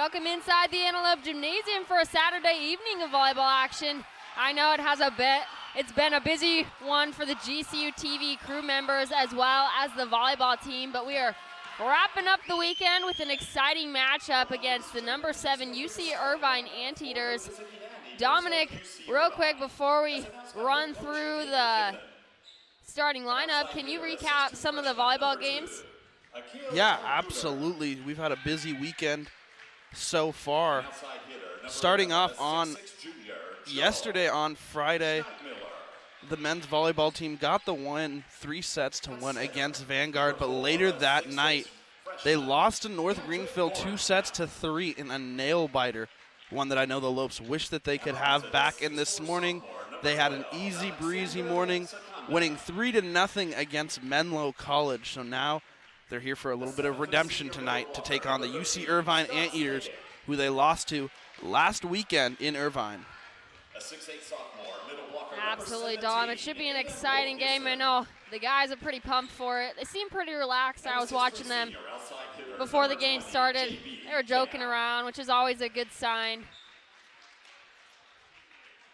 Welcome inside the Antelope Gymnasium for a Saturday evening of volleyball action. I know it's been a busy one for the GCU TV crew members as well as the volleyball team, but we are wrapping up the weekend with an exciting matchup against the number 7 UC Irvine Anteaters. Dominic, real quick before we run through the starting lineup, can you recap some of the volleyball games? Yeah, absolutely. We've had a busy weekend so far. Starting off on yesterday on Friday, the men's volleyball team got the win 3-1 against Vanguard, but later that night they lost to North Greenfield 2-3 in a nail-biter, one that I know the Lopes wish that they could have back in this morning. They had an easy breezy morning, winning 3-0 against Menlo College, so now they're here for a little bit of redemption tonight to take on the UC Irvine Anteaters, who they lost to last weekend in Irvine. Absolutely, Dom. It should be an exciting game. I know the guys are pretty pumped for it. They seem pretty relaxed. I was watching them before the game started. They were joking around, which is always a good sign.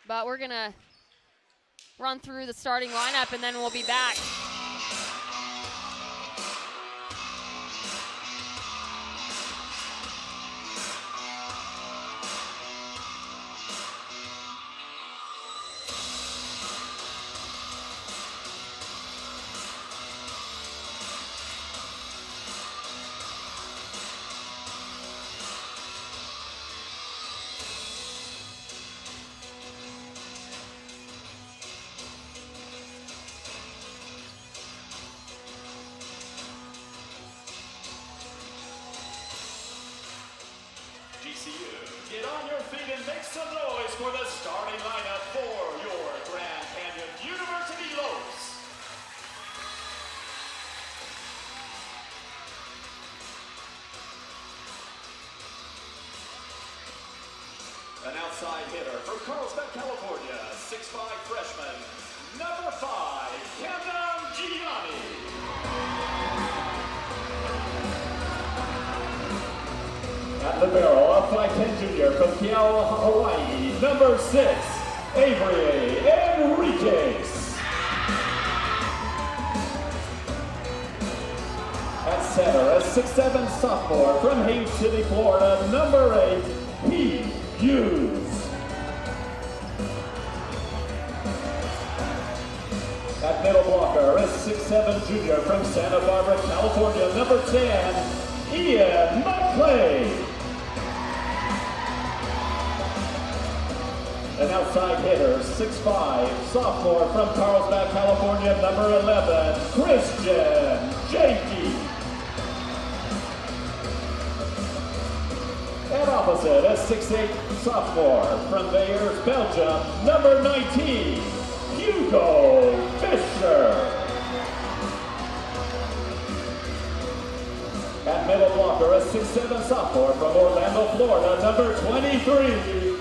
But we're going to run through the starting lineup, and then we'll be back. GCU, get on your feet and make some noise for the starting lineup for your Grand Canyon University Lopes. An outside hitter from Carlsbad, California, 6'5" freshman, number 5, Camden Gianni. At the barrel, a 5'10" junior from Keala, Hawaii, number 6, Avery Enriquez. At center, a 6'7" sophomore from Haines City, Florida, number 8, Pete Hughes. At middle blocker, a 6'7" junior from Santa Barbara, California, number 10, Ian McClay. An outside hitter, 6'5", sophomore from Carlsbad, California, number 11, Christian Jakey. And opposite, a 6'8", sophomore from Bayers, Belgium, number 19, Hugo Fisher. At middle blocker, a 6'7" sophomore from Orlando, Florida, number 23,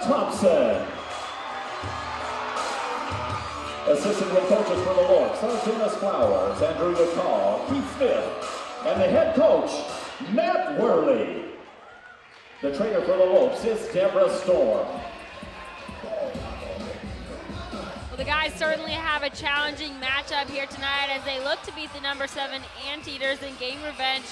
Thompson. Assistant head coaches for the Lords are Dennis Flowers, Andrew McCall, Keith Smith, and the head coach, Matt Worley. The trainer for the Lopes is Deborah Storm. Well, the guys certainly have a challenging matchup here tonight as they look to beat the number 7 Anteaters and gain revenge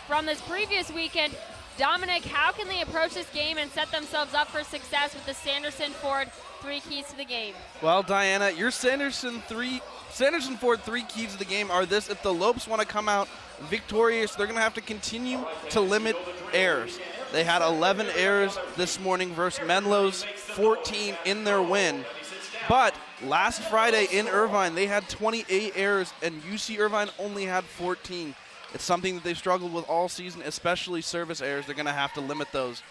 from this previous weekend. Dominic, how can they approach this game and set themselves up for success with the Sanderson Ford 3 keys to the game? Well, Diana, your Sanderson Ford 3 keys to the game are this: if the Lopes want to come out victorious, they're going to have to continue to limit errors. They had 11 errors this morning versus Menlo's 14 in their win. But last Friday in Irvine, they had 28 errors, and UC Irvine only had 14. It's something that they've struggled with all season, especially service errors. They're going to have to limit those.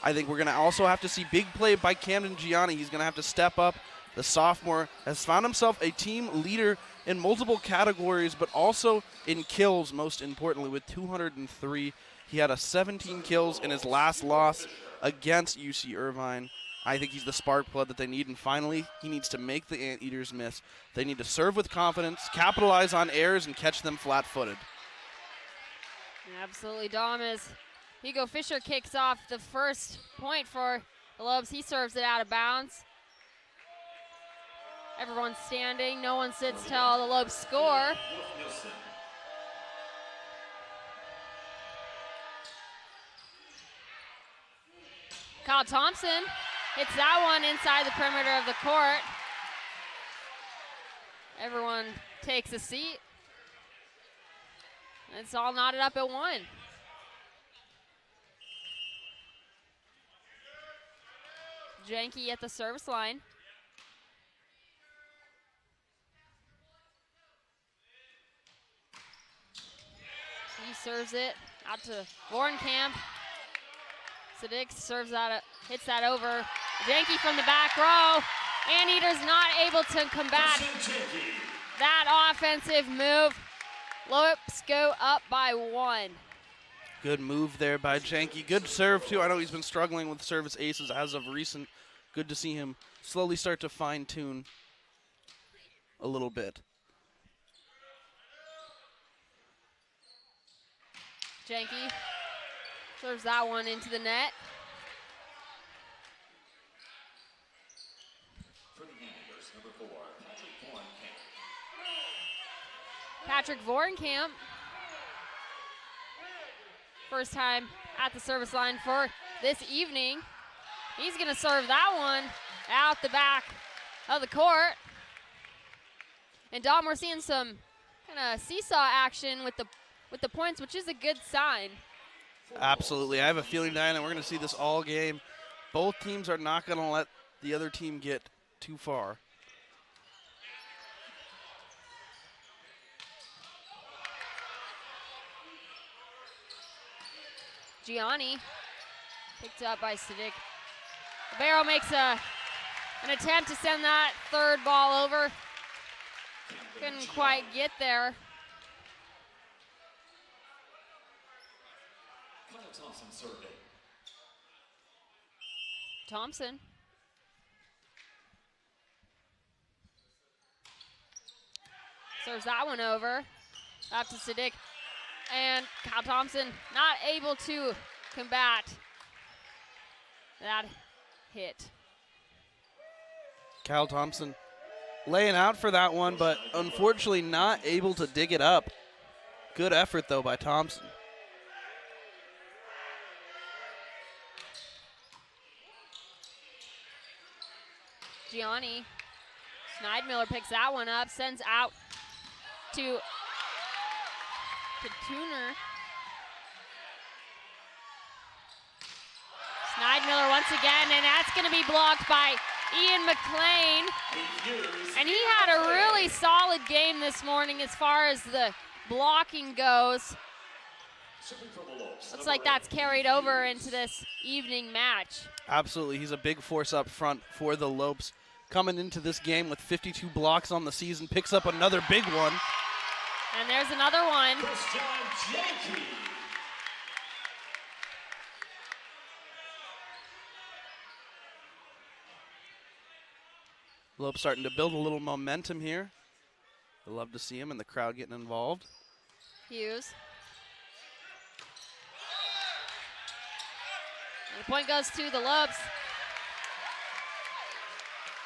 I think we're going to also have to see big play by Camden Gianni. He's going to have to step up. The sophomore has found himself a team leader in multiple categories, but also in kills, most importantly, with 203. He had 17 kills in his last loss against UC Irvine. I think he's the spark plug that they need, and finally, he needs to make the Anteaters miss. They need to serve with confidence, capitalize on errors, and catch them flat-footed. Absolutely, Dom, is Hugo Fisher kicks off the first point for the Lobes. He serves it out of bounds. Everyone's standing. No one sits till the Lobes score. Kyle Thompson hits that one inside the perimeter of the court. Everyone takes a seat. It's all knotted up at 1. Janke at the service line. He serves it out to Vorenkamp. Sadik serves that, hits that over. Janke from the back row. Anteater's not able to combat that offensive move. Lopes go up by 1. Good move there by Janke. Good serve, too. I know he's been struggling with service aces as of recent. Good to see him slowly start to fine-tune a little bit. Janke serves that one into the net. For the Anteaters, number 4, Patrick Vorenkamp. First time at the service line for this evening. He's gonna serve that one out the back of the court. And Dom, we're seeing some kind of seesaw action with the points, which is a good sign. Absolutely. I have a feeling, Diana, we're going to see this all game. Both teams are not going to let the other team get too far. Gianni picked up by Sadik. Barrow makes an attempt to send that third ball over. Couldn't quite get there. Thompson served it. Thompson. Serves that one over. Up to Sadik. And Kyle Thompson not able to combat that hit. Kyle Thompson laying out for that one, but unfortunately not able to dig it up. Good effort, though, by Thompson. Gianni. Schneidmiller picks that one up, sends out to Tuner. Schneidmiller once again, and that's going to be blocked by Ian McLean. And he had a really solid game this morning as far as the blocking goes. Looks like that's carried over into this evening match. Absolutely. He's a big force up front for the Lopes. Coming into this game with 52 blocks on the season, picks up another big one. And there's another one. Lopes starting to build a little momentum here. I love to see him and the crowd getting involved. Hughes. And the point goes to the Lopes.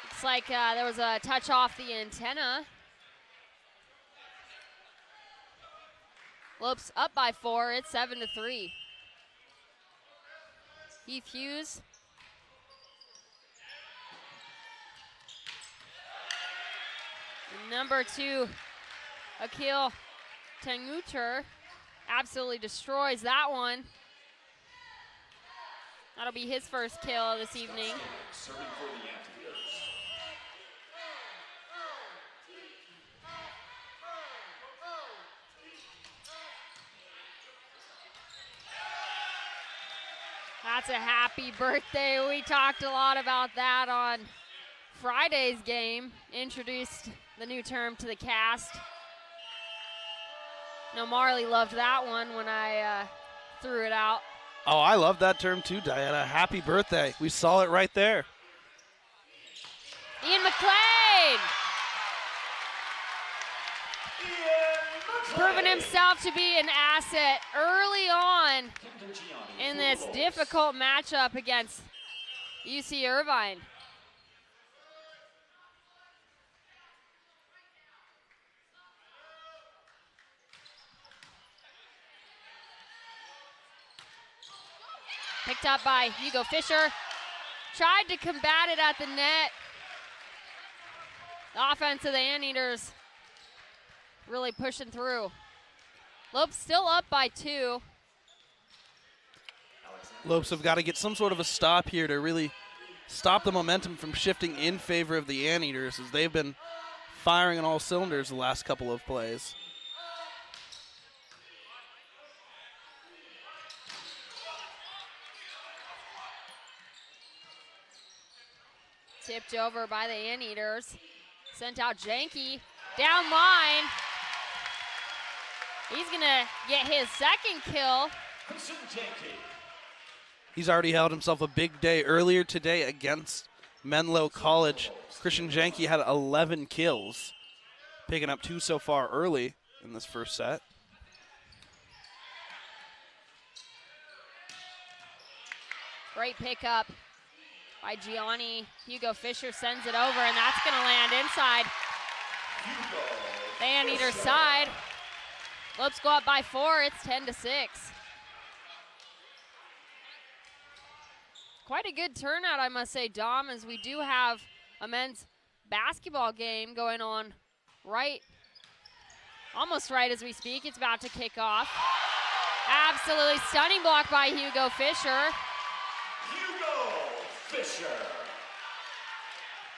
Looks like there was a touch off the antenna. Lopes up by 4. It's 7-3. Heath Hughes. And number 2, Akil Tenguter, absolutely destroys that one. That'll be his first kill this evening. That's a happy birthday. We talked a lot about that on Friday's game. Introduced the new term to the cast. No, Marley loved that one when I threw it out. Oh, I love that term too, Diana. Happy birthday. We saw it right there. Ian McLean. proven himself to be an asset early on in this difficult matchup against UC Irvine. Picked up by Hugo Fisher. Tried to combat it at the net. The offense of the Anteaters really pushing through. Lopes still up by 2. Lopes have got to get some sort of a stop here to really stop the momentum from shifting in favor of the Anteaters, as they've been firing on all cylinders the last couple of plays. Tipped over by the Anteaters. Sent out Janke. Down line. He's going to get his second kill. He's already held himself a big day earlier today against Menlo College. Christian Janke had 11 kills, picking up 2 so far early in this first set. Great pickup by Gianni. Hugo Fisher sends it over, and that's going to land inside the Anteater side. Lopes go up by 4. It's 10-6. Quite a good turnout, I must say, Dom, as we do have a men's basketball game going on almost right as we speak. It's about to kick off. Absolutely stunning block by Hugo Fisher. Fisher.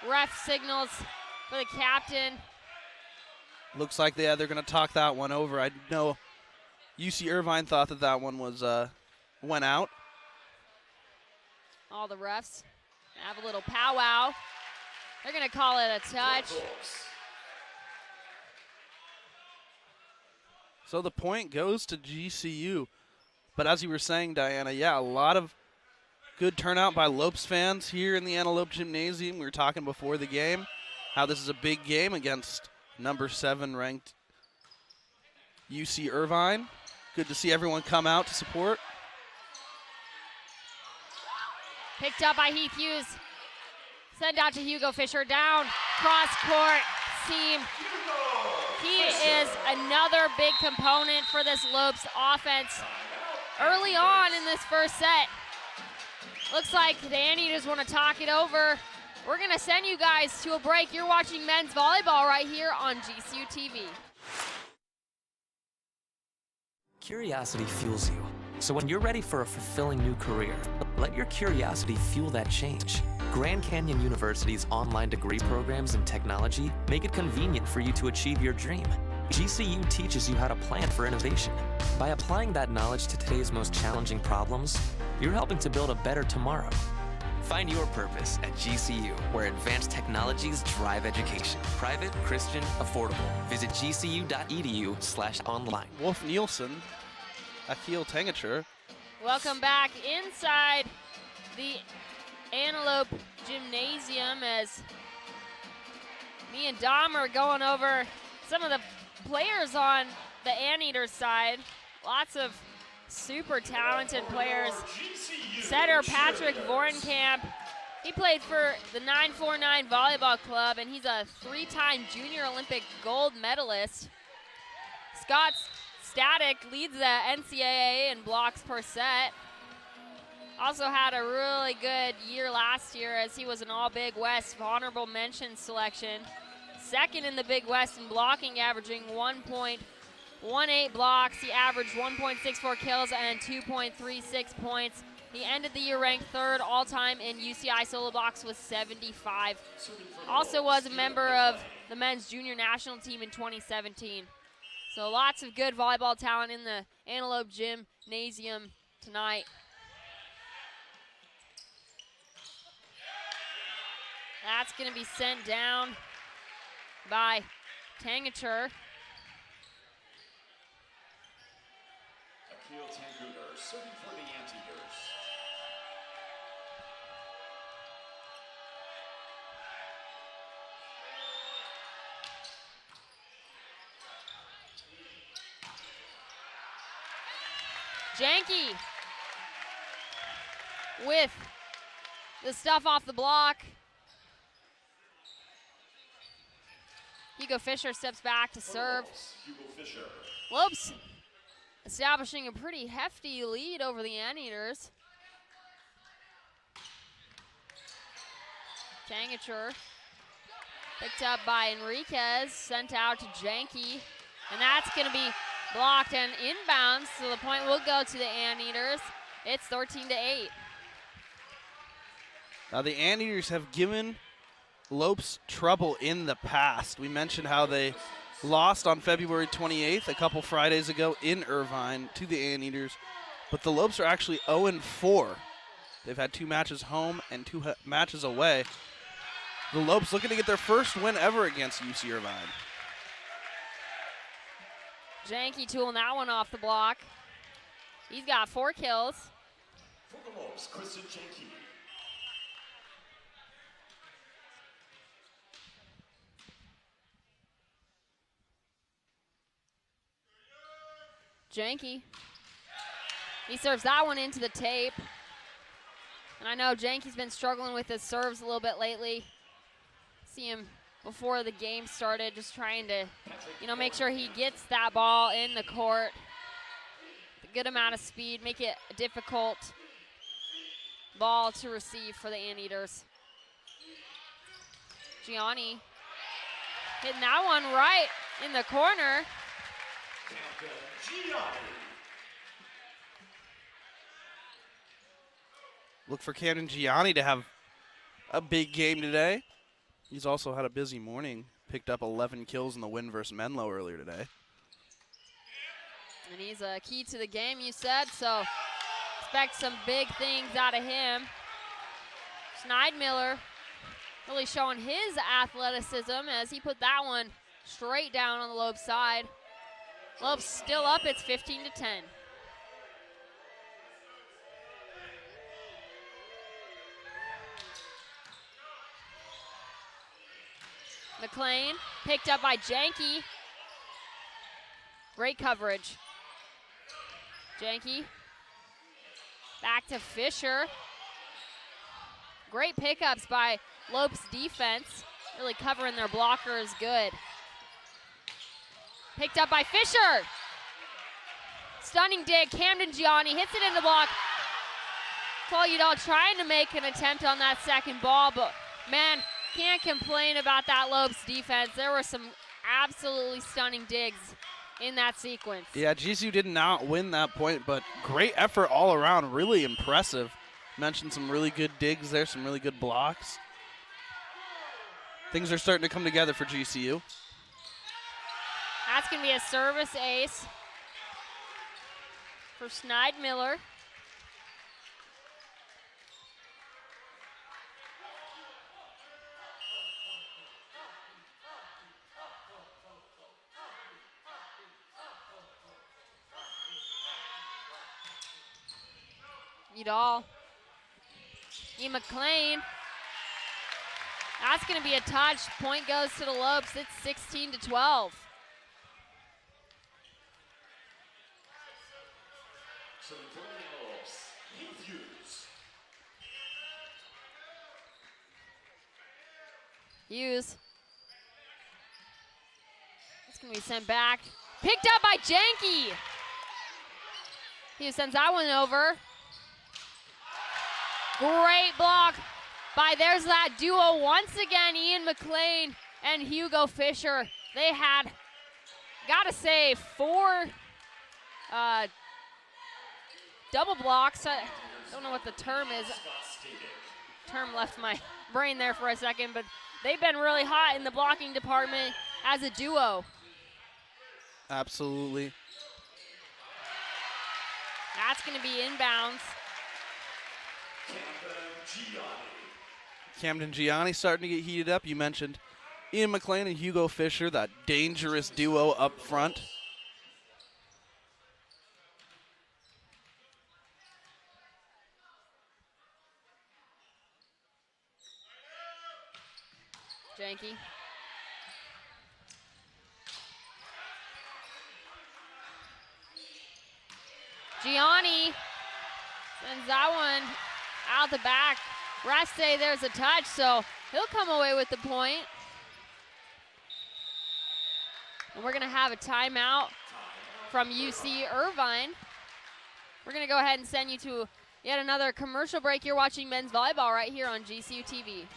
Ref signals for the captain. Looks like they're going to talk that one over. I know UC Irvine thought that one was went out. All the refs have a little powwow. They're going to call it a touch. So the point goes to GCU. But as you were saying, Diana, yeah, a lot of good turnout by Lopes fans here in the Antelope Gymnasium. We were talking before the game how this is a big game against number 7 ranked UC Irvine. Good to see everyone come out to support. Picked up by Heath Hughes. Send out to Hugo Fisher. Down, cross court, seam. He is another big component for this Lopes offense early on in this first set. Looks like the Anteaters want to talk it over. We're going to send you guys to a break. You're watching men's volleyball right here on GCU TV. Curiosity fuels you. So when you're ready for a fulfilling new career, let your curiosity fuel that change. Grand Canyon University's online degree programs in technology make it convenient for you to achieve your dream. GCU teaches you how to plan for innovation. By applying that knowledge to today's most challenging problems, you're helping to build a better tomorrow. Find your purpose at GCU, where advanced technologies drive education. Private, Christian, affordable. Visit gcu.edu/online. Wolf Nielsen, Akil Tengacher. Welcome back inside the Antelope Gymnasium as me and Dom are going over some of the players on the Anteaters side. Lots of super talented players. Setter Patrick Vorenkamp, he played for the 949 Volleyball Club, and he's a 3-time Junior Olympic gold medalist. Scott Static leads the NCAA in blocks per set. Also had a really good year last year as he was an all Big West honorable mention selection. Second in the Big West in blocking, averaging 1.18 blocks. He averaged 1.64 kills and 2.36 points. He ended the year ranked 3rd all-time in UCI solo blocks with 75. Also was a member of the men's junior national team in 2017. So lots of good volleyball talent in the Antelope Gymnasium tonight. That's going to be sent down by Tengacher. Akil Tengacher serving for the Anteaters. Janke with the stuff off the block. Hugo Fisher steps back to serve. Lopes establishing a pretty hefty lead over the Anteaters. Tangature picked up by Enriquez, sent out to Janke, and that's going to be blocked and inbounds, so the point will go to the Anteaters. It's 13-8. Now the Anteaters have given Lopes trouble in the past. We mentioned how they lost on February 28th, a couple Fridays ago in Irvine to the Anteaters, but the Lopes are actually 0-4. They've had 2 matches home and 2 matches away. The Lopes looking to get their first win ever against UC Irvine. Janke tooling that one off the block. He's got 4 kills. For the Lopes, Christian Janke. Janke. He serves that one into the tape. And I know Janke's been struggling with his serves a little bit lately. See him before the game started, just trying to, make sure he gets that ball in the court. A good amount of speed, make it a difficult ball to receive for the Anteaters. Gianni hitting that one right in the corner. Look for Camden Gianni to have a big game today. He's also had a busy morning. Picked up 11 kills in the win versus Menlo earlier today. And he's a key to the game, you said, so expect some big things out of him. Schneidmiller really showing his athleticism as he put that one straight down on the Lopes side. Lopes still up, it's 15-10. McLean picked up by Janke. Great coverage. Janke back to Fisher. Great pickups by Lopes defense. Really covering their blockers good. Picked up by Fisher. Stunning dig. Camden Gianni hits it in the block. Paul Udall trying to make an attempt on that second ball, but man, can't complain about that Lopes defense. There were some absolutely stunning digs in that sequence. Yeah, GCU did not win that point, but great effort all around. Really impressive. Mentioned some really good digs there, some really good blocks. Things are starting to come together for GCU. That's going to be a service ace for Schneidmiller. Udall. E. McLean. That's going to be a touch. Point goes to the Lopes. It's 16-12. Hughes. It's going to be sent back. Picked up by Janke. Hughes sends that one over. Great block by, there's that duo once again, Ian McLean and Hugo Fisher. They had, gotta say, 4 double blocks. I don't know what the term is. Term left my brain there for a second, but they've been really hot in the blocking department as a duo. Absolutely. That's going to be inbounds. Camden Gianni starting to get heated up. You mentioned Ian McLean and Hugo Fisher, that dangerous duo up front. Janke. Gianni sends that one out the back. Reste, there's a touch, so he'll come away with the point. And we're gonna have a timeout from UC Irvine. We're gonna go ahead and send you to yet another commercial break. You're watching men's volleyball right here on GCU TV.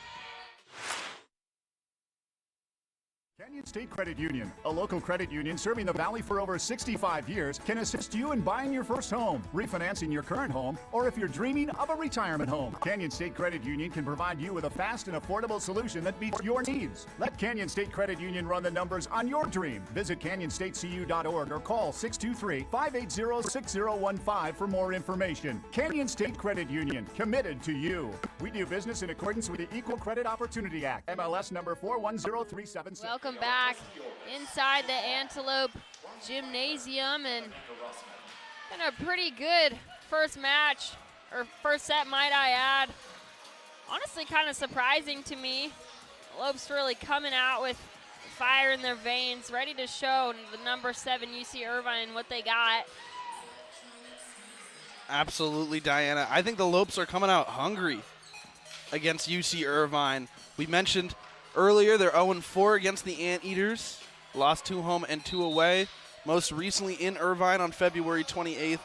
Canyon State Credit Union, a local credit union serving the Valley for over 65 years, can assist you in buying your first home, refinancing your current home, or if you're dreaming of a retirement home. Canyon State Credit Union can provide you with a fast and affordable solution that meets your needs. Let Canyon State Credit Union run the numbers on your dream. Visit canyonstatecu.org or call 623-580-6015 for more information. Canyon State Credit Union, committed to you. We do business in accordance with the Equal Credit Opportunity Act, MLS number 410376. Welcome back inside the Antelope Gymnasium, and been a pretty good first match, or first set, might I add. Honestly, kind of surprising to me. Lopes really coming out with fire in their veins, ready to show the number 7 UC Irvine what they got. Absolutely, Diana. I think the Lopes are coming out hungry against UC Irvine. We mentioned earlier, they're 0-4 against the Anteaters. Lost 2 home and 2 away. Most recently in Irvine on February 28th.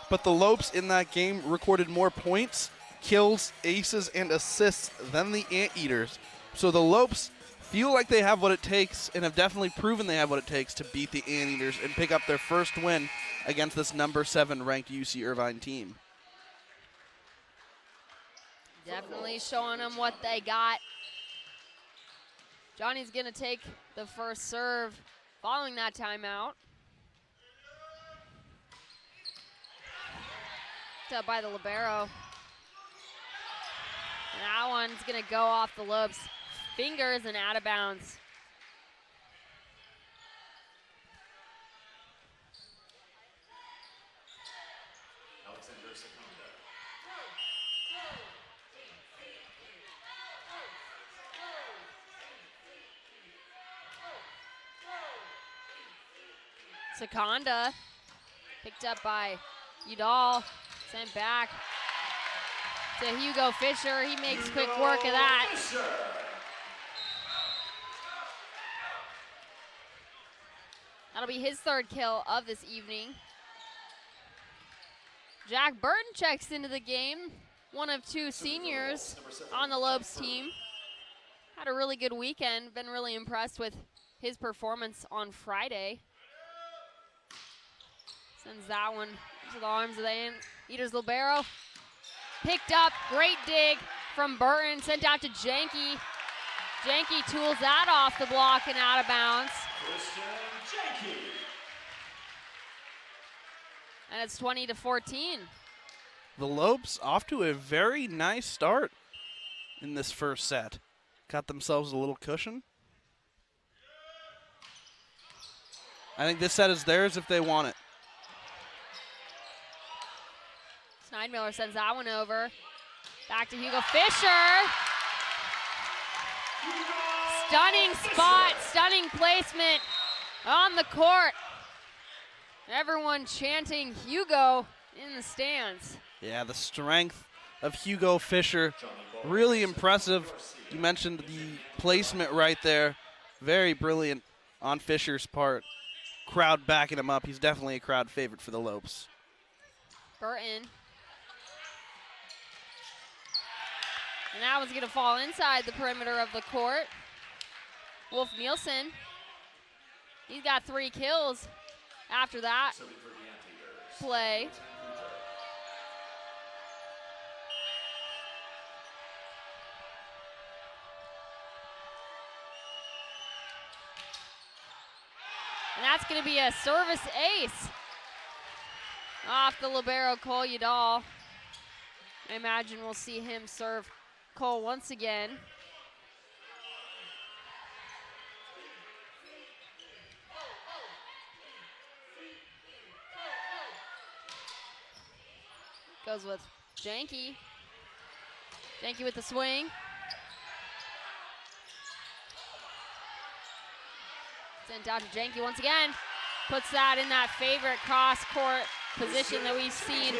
But the Lopes in that game recorded more points, kills, aces, and assists than the Anteaters. So the Lopes feel like they have what it takes, and have definitely proven they have what it takes to beat the Anteaters and pick up their first win against this number 7 ranked UC Irvine team. Definitely showing them what they got. Johnny's gonna take the first serve following that timeout. Picked up by the libero. And that one's gonna go off the Lopes' fingers and out of bounds. Seconda, picked up by Udall, sent back to Hugo Fisher. He makes quick work of that. That'll be his 3rd kill of this evening. Jack Burton checks into the game, one of 2 seniors on the Lopes team. Had a really good weekend, been really impressed with his performance on Friday. Sends that one to the arms of the Anteaters libero. Picked up, great dig from Burton, sent out to Janke. Janke tools that off the block and out of bounds. And it's 20-14. The Lopes off to a very nice start in this first set. Got themselves a little cushion. I think this set is theirs if they want it. Schneidmiller sends that one over. Back to Hugo Fisher. Stunning spot, stunning placement on the court. Everyone chanting Hugo in the stands. Yeah, the strength of Hugo Fisher, really impressive. You mentioned the placement right there. Very brilliant on Fisher's part. Crowd backing him up. He's definitely a crowd favorite for the Lopes. Burton. And that one's gonna fall inside the perimeter of the court. Wolf Nielsen, he's got 3 kills after that play. And that's gonna be a service ace off the libero Cole Udall. I imagine we'll see him serve Cole once again. Goes with Janke. Janke with the swing. Sent out to Janke once again. Puts that in that favorite cross-court position that we've seen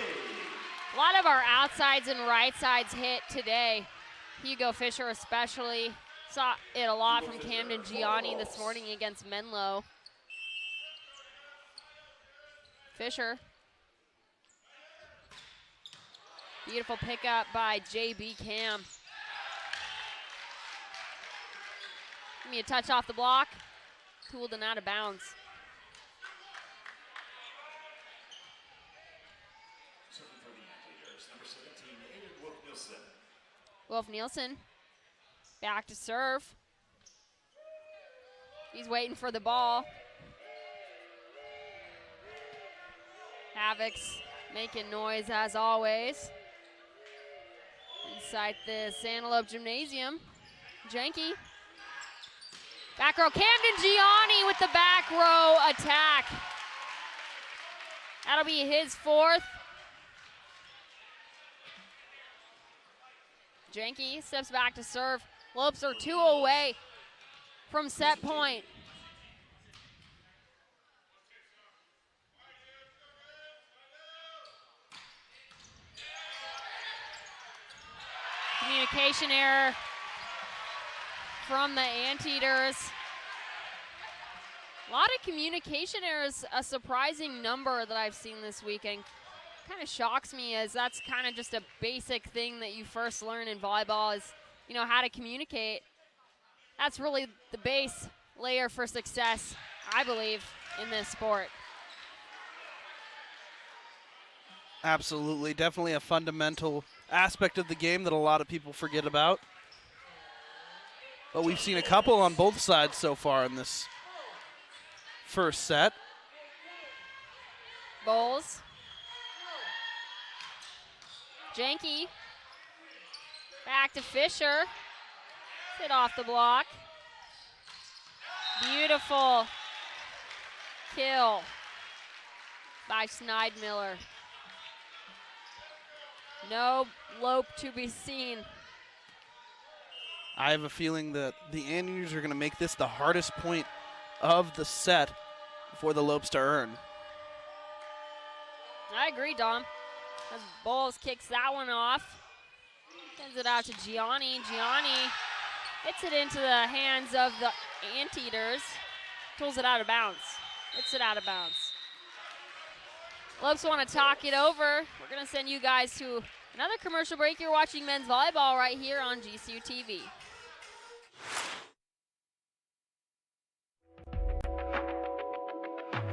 a lot of our outsides and right sides hit today. Hugo Fisher especially. Saw it a lot from Camden Gianni this morning against Menlo. Fisher. Beautiful pickup by JB Cam. Give me a touch off the block. Cooled and out of bounds. Wolf Nielsen back to serve. He's waiting for the ball. Havoc's making noise as always. Inside this Antelope Gymnasium. Janke. Back row, Camden Gianni with the back row attack. That'll be his fourth. Janke steps back to serve. Lopes are 2 away from set point. Communication error from the Anteaters. A lot of communication errors, a surprising number that I've seen this weekend. Kind of shocks me, as that's kind of just a basic thing that you first learn in volleyball is, you know, how to communicate. That's really the base layer for success, I believe, in this sport. Absolutely, definitely a fundamental aspect of the game that a lot of people forget about. But we've seen a couple on both sides so far in this first set. Bowles. Janke. Back to Fisher. Hit off the block. Beautiful kill by Schneidmiller. No Lope to be seen. I have a feeling that the Anteaters are going to make this the hardest point of the set for the Lopes to earn. I agree, Dom. As Bowles kicks that one off. Sends it out to Gianni. Gianni hits it into the hands of the Anteaters. Pulls it out of bounds. Hits it out of bounds. Lopes want to talk it over. We're going to send you guys to another commercial break. You're watching men's volleyball right here on GCU TV.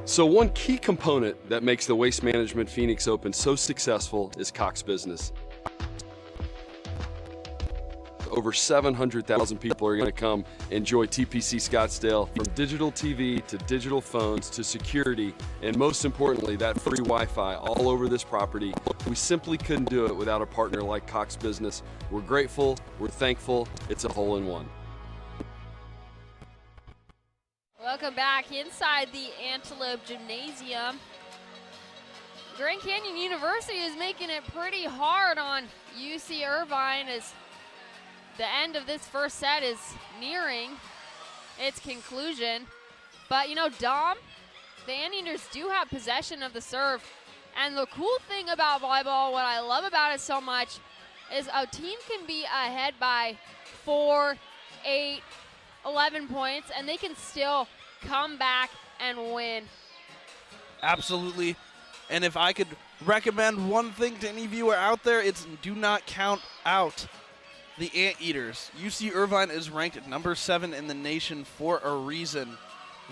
So one key component that makes the Waste Management Phoenix Open so successful is Cox Business. Over 700,000 people are going to come enjoy TPC Scottsdale, from digital TV to digital phones to security, and most importantly, that free Wi-Fi all over this property. We simply couldn't do it without a partner like Cox Business. We're grateful, we're thankful, it's a hole-in-one. Welcome back inside the Antelope Gymnasium. Grand Canyon University is making it pretty hard on UC Irvine as the end of this first set is nearing its conclusion. But, you know, Dom, the Anteaters do have possession of the serve. And the cool thing about volleyball, what I love about it so much, is a team can be ahead by 4, 8, 11 points, and they can still come back and win. Absolutely. And if I could recommend one thing to any viewer out there, it's do not count out the Anteaters. UC Irvine is ranked at number 7 in the nation for a reason.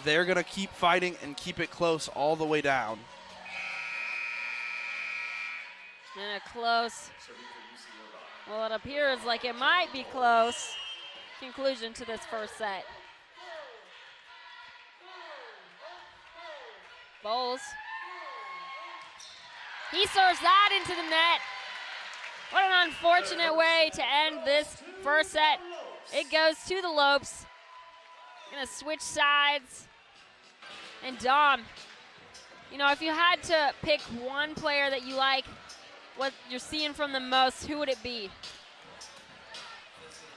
They're going to keep fighting and keep it close all the way down. And a close, well, it appears like it might be close, conclusion to this first set. Bowles. He serves that into the net. What an unfortunate way to end this first set. It goes to the Lopes. Gonna switch sides. And Dom, you know, if you had to pick one player that you like, what you're seeing from them most, who would it be?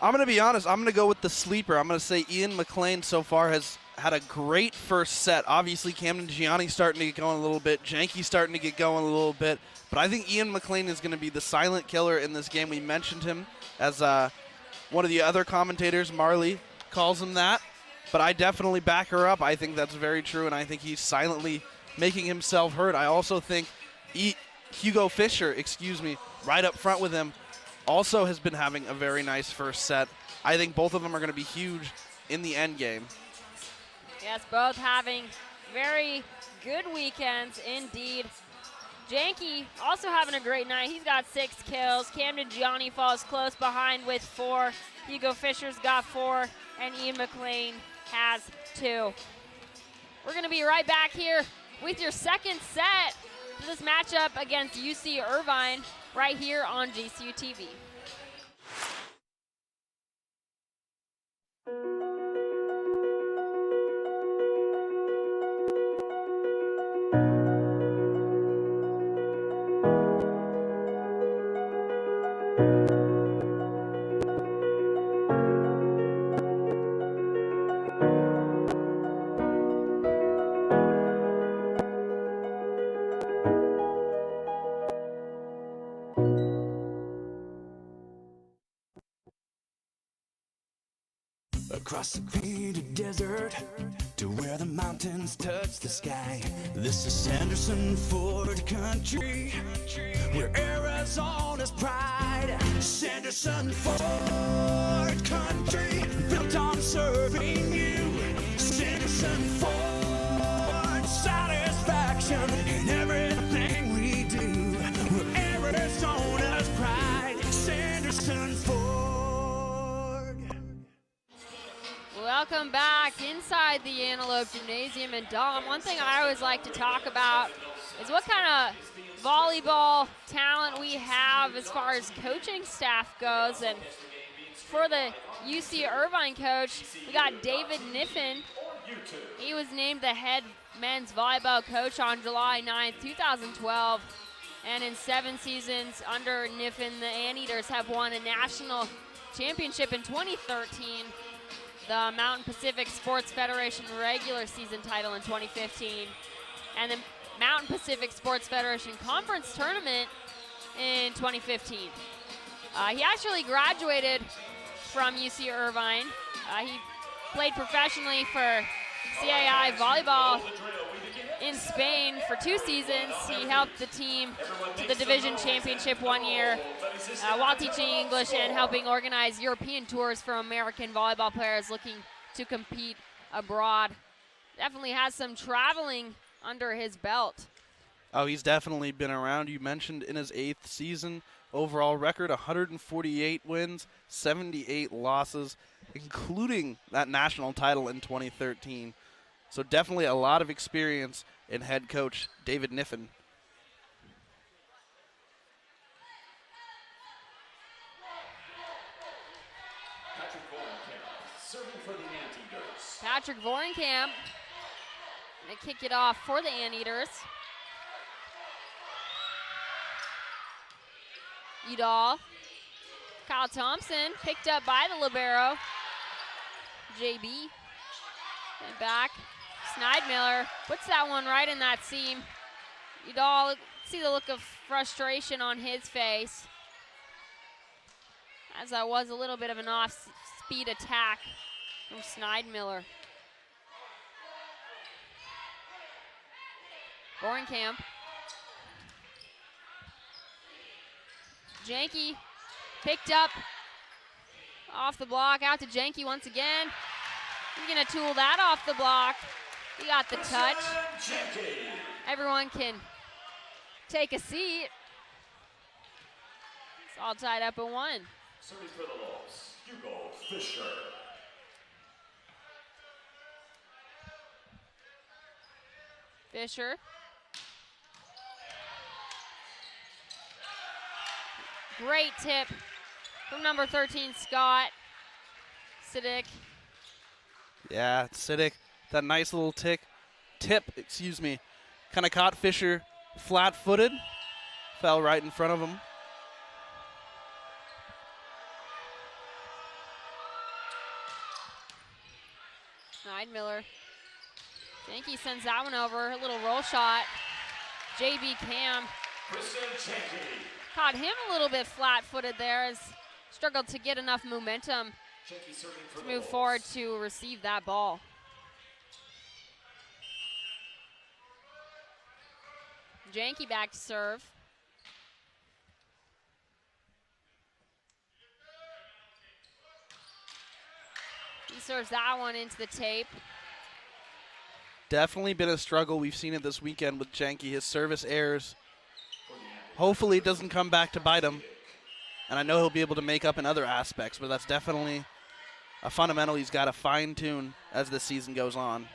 I'm going to be honest. I'm going to go with the sleeper. I'm going to say Ian McLean so far has had a great first set. Obviously, Camden Gianni starting to get going a little bit. Janke starting to get going a little bit. But I think Ian McLean is going to be the silent killer in this game. We mentioned him as one of the other commentators, Marley, calls him that. But I definitely back her up. I think that's very true, and I think he's silently making himself heard. I also think Hugo Fisher, right up front with him, also has been having a very nice first set. I think both of them are going to be huge in the end game. Yes, both having very good weekends indeed. Janke also having a great night. He's got 6 kills. Camden Gianni falls close behind with 4. Hugo Fisher's got 4, and Ian McLean has 2. We're going to be right back here with your second set to this matchup against UC Irvine right here on GCU TV. Across the painted desert to where the mountains touch the sky. This is Sanderson Ford country, where Arizona's pride. Sanderson Ford country, built on serving you. Sanderson Ford, satisfaction in everything we do. We're Arizona's pride. Sanderson Ford. Welcome back inside the Antelope Gymnasium. And Dom, one thing I always like to talk about is what kind of volleyball talent we have as far as coaching staff goes. And for the UC Irvine coach, we got David Niffen. He was named the head men's volleyball coach on July 9th, 2012. And in 7 seasons under Niffen, the Anteaters have won a national championship in 2013. The Mountain Pacific Sports Federation regular season title in 2015, and the Mountain Pacific Sports Federation Conference Tournament in 2015. He actually graduated from UC Irvine. He played professionally for CAI volleyball in Spain for 2 seasons. He helped the team to the division championship 1 year while teaching English and helping organize European tours for American volleyball players looking to compete abroad. Definitely has some traveling under his belt. Oh, he's definitely been around. You mentioned in his 8th season, overall record 148 wins, 78 losses, including that national title in 2013. So definitely a lot of experience in head coach David Niffen. Patrick Vorenkamp going to kick it off for the Anteaters. Udall. Kyle Thompson picked up by the libero. JB. And back. Schneidmiller puts that one right in that seam. Udall, see the look of frustration on his face, as that was a little bit of an off-speed attack from Schneidmiller. Vorenkamp. Janke picked up off the block, out to Janke once again. He's gonna tool that off the block. He got the touch. Everyone can take a seat. It's all tied up at 1. Serving for the Lobes, Hugo Fisher. Fisher. Great tip from number 13, Scott Siddick. Yeah, Siddick, that nice little tip, kind of caught Fisher flat-footed, fell right in front of him. Schneidmiller Janke sends that one over, a little roll shot. JB Cam caught him a little bit flat-footed there, as struggled to get enough momentum to move forward to receive that ball. Janke back to serve. He serves that one into the tape. Definitely been a struggle. We've seen it this weekend with Janke. His service errors. Hopefully it doesn't come back to bite him. And I know he'll be able to make up in other aspects, but that's definitely a fundamental he's got to fine-tune as the season goes on.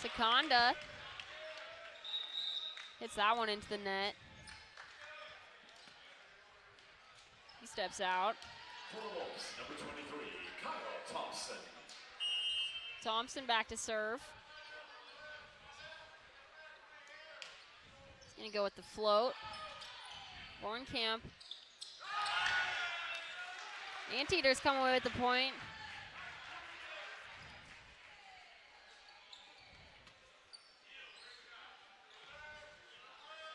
Seconda hits that one into the net. He steps out. Number 23, Kyle Thompson. Thompson back to serve. He's going to go with the float. Bornkamp. Anteaters come away with the point.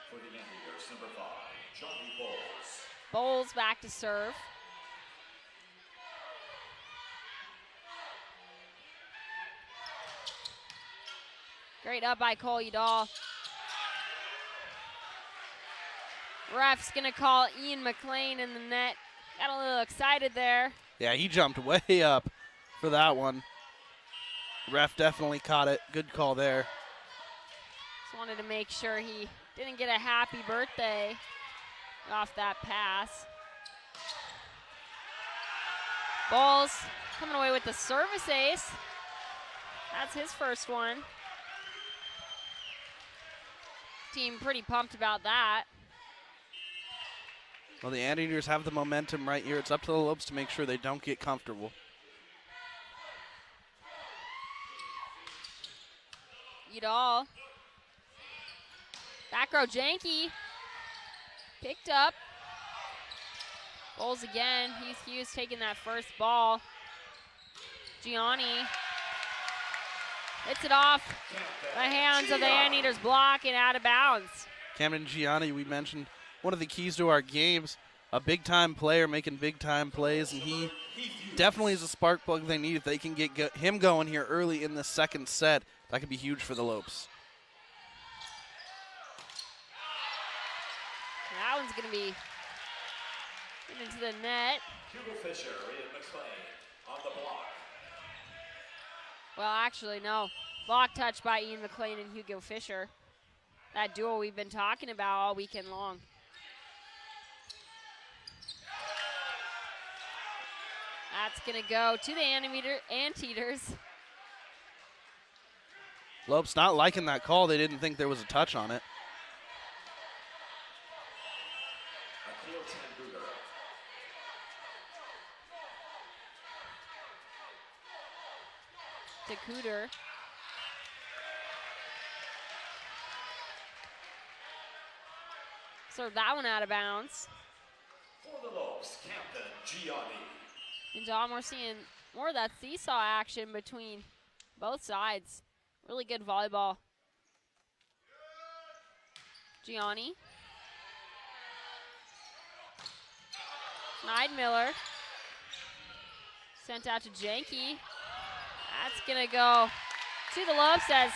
For the Anteaters, number 5, Johnny Bowles. Bowles back to serve. Great up by Cole Udall. Ref's gonna call Ian McLean in the net. Got a little excited there. Yeah, he jumped way up for that one. Ref definitely caught it. Good call there. Just wanted to make sure he didn't get a happy birthday off that pass. Bowles coming away with the service ace. That's his first one. Team pretty pumped about that. Well, the Anteaters have the momentum right here. It's up to the Lopes to make sure they don't get comfortable. Udall. Back row Janke. Picked up. Bowles again. Heath Hughes taking that first ball. Gianni hits it off the hands of the Anteaters block and out of bounds. Camden Gianni, we mentioned, one of the keys to our games, a big-time player making big-time plays, and he definitely is a spark plug they need. If they can get him going here early in the second set, that could be huge for the Lopes. That one's going to be into the net. Hugo Fisher and McLean on the block. Well, actually, no. Block touch by Ian McLean and Hugo Fisher. That duo we've been talking about all weekend long. That's going to go to the Anteaters. Lopes not liking that call. They didn't think there was a touch on it. DeCouter. Serve that one out of bounds. For the Lopes, Camden Gianni. And John, we're seeing more of that seesaw action between both sides. Really good volleyball. Gianni. Schneidmiller. Sent out to Janke. That's going to go to the Lopes, as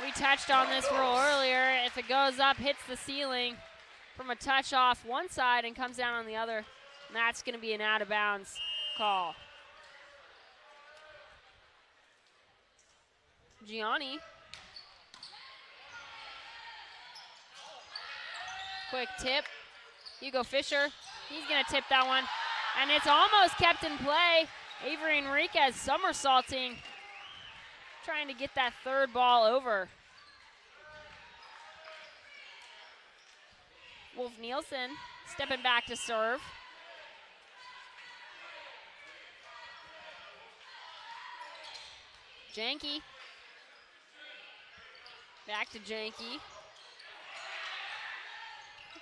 we touched on this rule earlier. If it goes up, hits the ceiling from a touch off one side and comes down on the other, and that's going to be an out of bounds call. Gianni. Quick tip. Hugo Fisher. He's going to tip that one. And it's almost kept in play. Avery Enriquez somersaulting, trying to get that third ball over. Wolf Nielsen stepping back to serve. Janke. Back to Janke.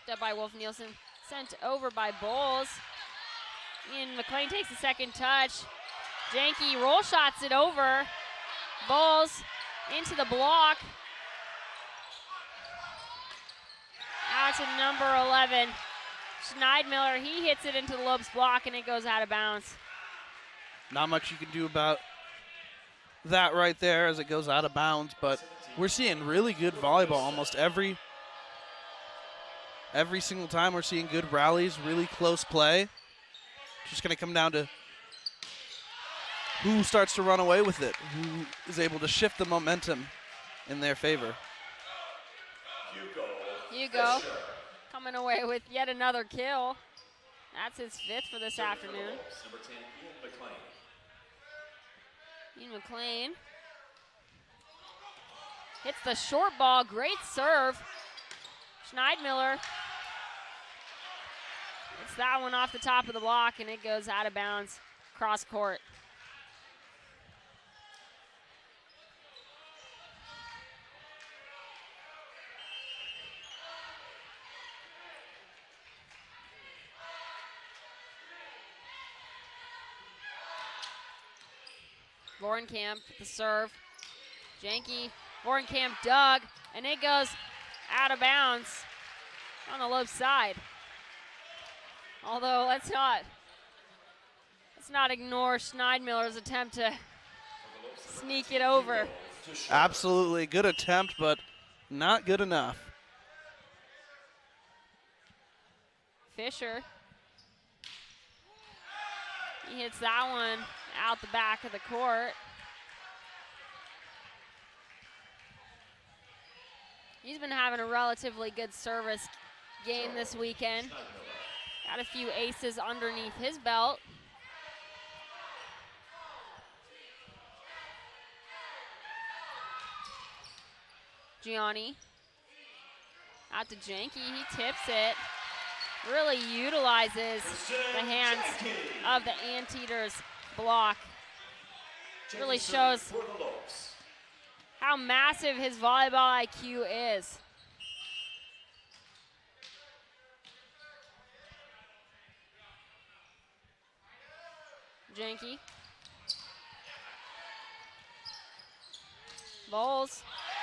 Picked up by Wolf Nielsen. Sent over by Bowles. Ian McLean takes the second touch. Janke roll shots it over. Bowles into the block. Out to number 11. Schneidmiller, he hits it into the Lopes block and it goes out of bounds. Not much you can do about that right there as it goes out of bounds, but we're seeing really good volleyball almost every single time. We're seeing good rallies, really close play. Just going to come down to who starts to run away with it, who is able to shift the momentum in their favor. Hugo coming away with yet another kill. That's his 5th for this afternoon. Number 10, Ian McLean. Ian McLean hits the short ball, great serve. Schneidmiller hits that one off the top of the block and it goes out of bounds, cross court. Vorenkamp, the serve. Janke, Vorenkamp dug, and it goes out of bounds on the Lopes side. Although let's not ignore Schneidmiller's attempt to sneak it over. Absolutely good attempt, but not good enough. Fisher. He hits that one out the back of the court. He's been having a relatively good service game this weekend. Got a few aces underneath his belt. Gianni out to Janke, he tips it. Really utilizes the hands of the Anteaters block. Really shows how massive his volleyball IQ is. Janke. Bowles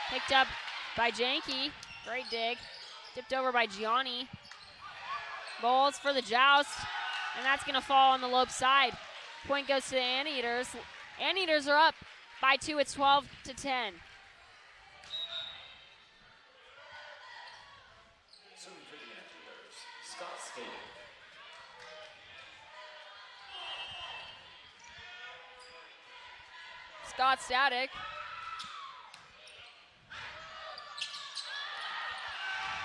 picked up by Janke. Great dig. Tipped over by Gianni. Bowles for the joust, and that's going to fall on the Lopes side. Point goes to the Anteaters. Anteaters are up by 2. It's 12-10. Serving for the Anteaters, Scott Static. Scott Static.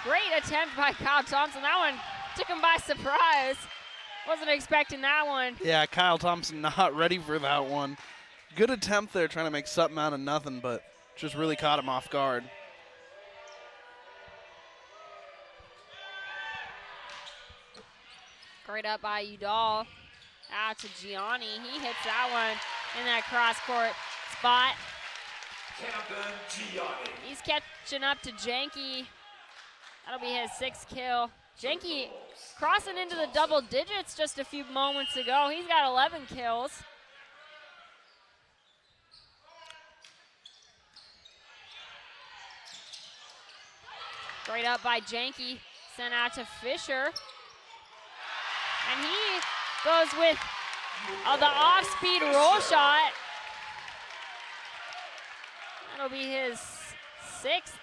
Great attempt by Kyle Thompson. That one took him by surprise. Wasn't expecting that one. Yeah, Kyle Thompson not ready for that one. Good attempt there trying to make something out of nothing, but just really caught him off guard. Great up by Udall. Out to Gianni. He hits that one in that cross-court spot. Camden Gianni. He's catching up to Janke. That'll be his 6th kill. Janke crossing into the double digits just a few moments ago. He's got 11 kills. Great up by Janke, sent out to Fisher. And he goes with the off-speed roll shot. That'll be his 6th.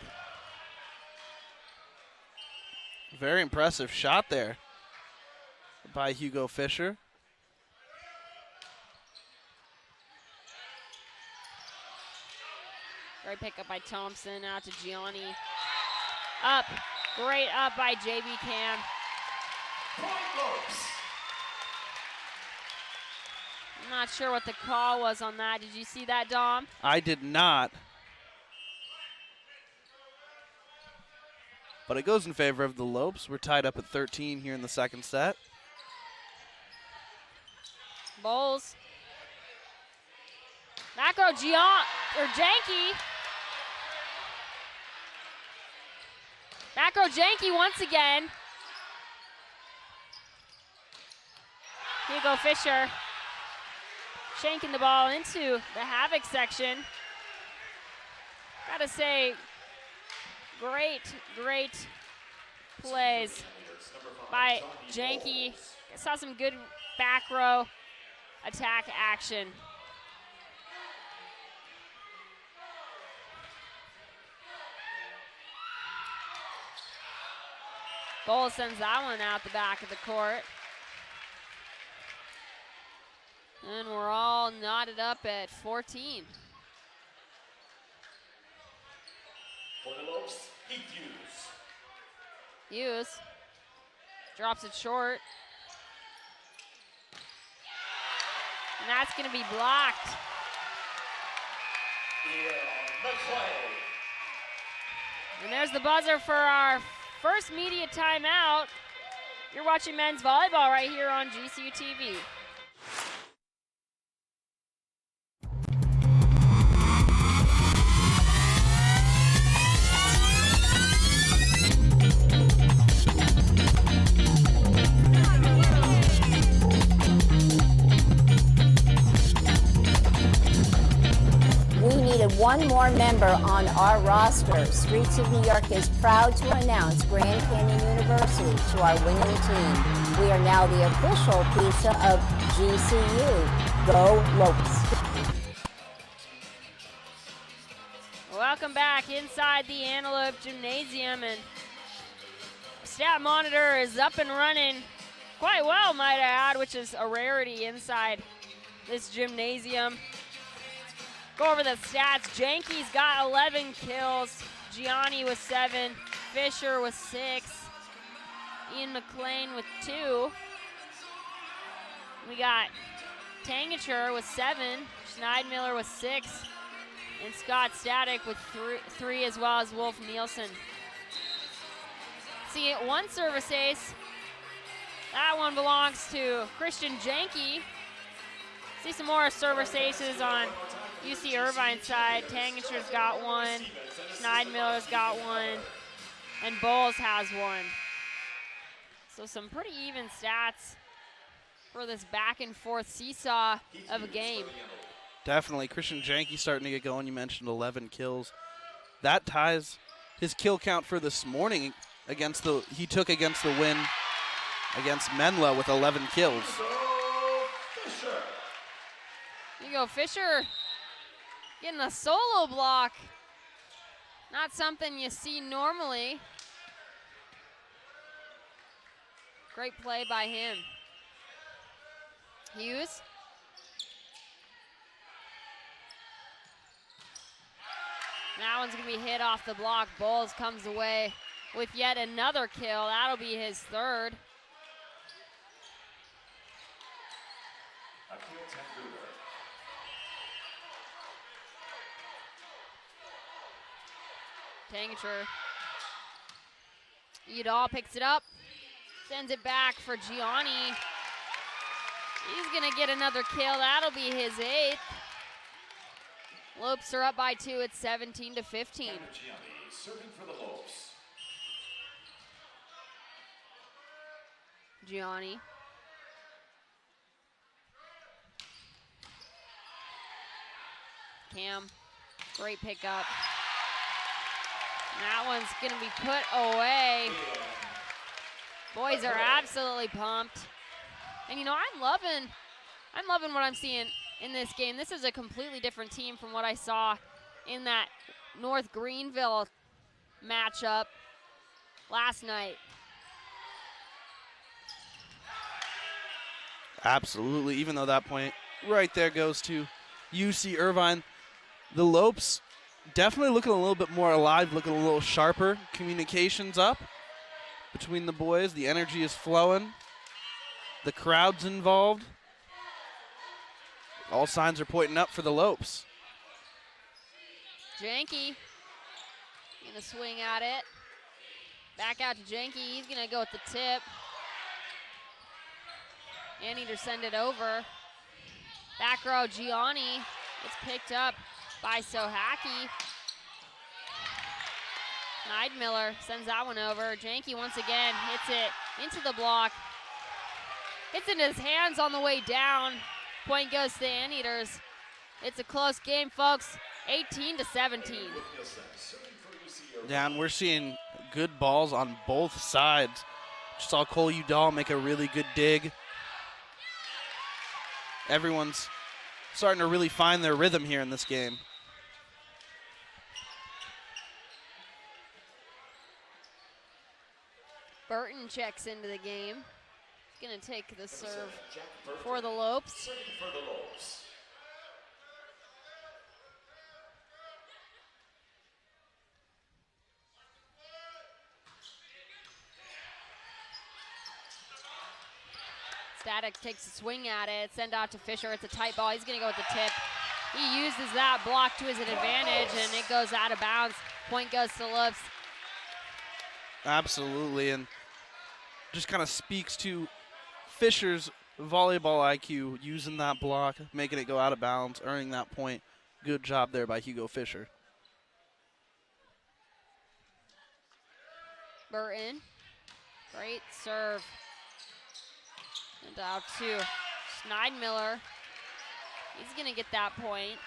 Very impressive shot there by Hugo Fisher. Great pickup by Thompson, out to Gianni. Up, great up by JB Cam. I'm not sure what the call was on that. Did you see that, Dom? I did not. But it goes in favor of the Lopes. We're tied up at 13 here in the second set. Bowles. Back row Janke. Back row Janke once again. Hugo Fisher shanking the ball into the Havoc section. Gotta say, great plays by Janke. Saw some good back row attack action. Bowles sends that one out the back of the court. And we're all knotted up at 14. For the Lopes, Heath Hughes. Hughes drops it short. And that's going to be blocked. And there's the buzzer for our first media timeout. You're watching men's volleyball right here on GCU TV. One more member on our roster. Streets of New York is proud to announce Grand Canyon University to our winning team. We are now the official pizza of GCU. Go Lopes. Welcome back inside the Antelope Gymnasium, and stat monitor is up and running quite well, might I add, which is a rarity inside this gymnasium. Go over the stats. Janke's got 11 kills. Gianni with 7. Fisher with 6. Ian McLean with 2. We got Tangacher with 7. Schneidmiller with 6. And Scott Static with 3 as well as Wolf Nielsen. See, one service ace. That one belongs to Christian Janke. See some more service aces on UC Irvine side. Tangacher's got 1, Schneidmiller's got 1, and Bowles has 1. So some pretty even stats for this back and forth seesaw of a game. Definitely. Christian Janke starting to get going. You mentioned 11 kills. That ties his kill count for this morning he took against the win against Menlo with 11 kills. Here you go, Fisher. Getting a solo block. Not something you see normally. Great play by him. Hughes. That one's going to be hit off the block. Bowles comes away with yet another kill. That'll be his third. Tangacher. Udall picks it up, sends it back for Gianni. He's gonna get another kill. That'll be his 8th. Lopes are up by 2. It's 17-15. Gianni serving for the Lopes. Gianni. Cam, great pickup. That one's gonna be put away. Boys are absolutely pumped. And you know, I'm loving what I'm seeing in this game. This is a completely different team from what I saw in that North Greenville matchup last night. Absolutely, even though that point right there goes to UC Irvine. The Lopes definitely looking a little bit more alive, looking a little sharper. Communications up between the boys. The energy is flowing. The crowd's involved. All signs are pointing up for the Lopes. Janke gonna swing at it. Back out to Janke. He's gonna go with the tip. Anteater send it over. Back row, Gianni. It's picked up by Sohaki. Schneidmiller sends that one over. Janke once again hits it into the block. Hits into his hands on the way down. Point goes to the Anteaters. It's a close game, folks. 18-17. Yeah, and we're seeing good balls on both sides. Just saw Cole Udall make a really good dig. Everyone's starting to really find their rhythm here in this game. Burton checks into the game. He's going to take the serve for the Lopes. Static takes a swing at it, send out to Fisher. It's a tight ball. He's going to go with the tip. He uses that block to his advantage, and it goes out of bounds. Point goes to Lopes. Absolutely, and just kind of speaks to Fisher's volleyball IQ, using that block, making it go out of bounds, earning that point. Good job there by Hugo Fisher. Burton, great serve. And out to Schneidmiller. He's going to get that point.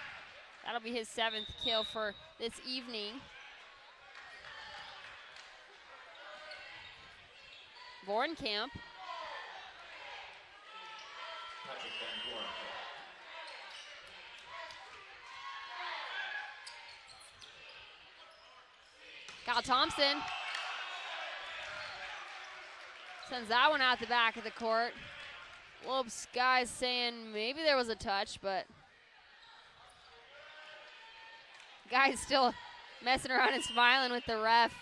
That'll be his 7th kill for this evening. Vornkamp. Kyle Thompson sends that one out the back of the court. Lopes guys saying maybe there was a touch, but guy's still messing around and smiling with the ref.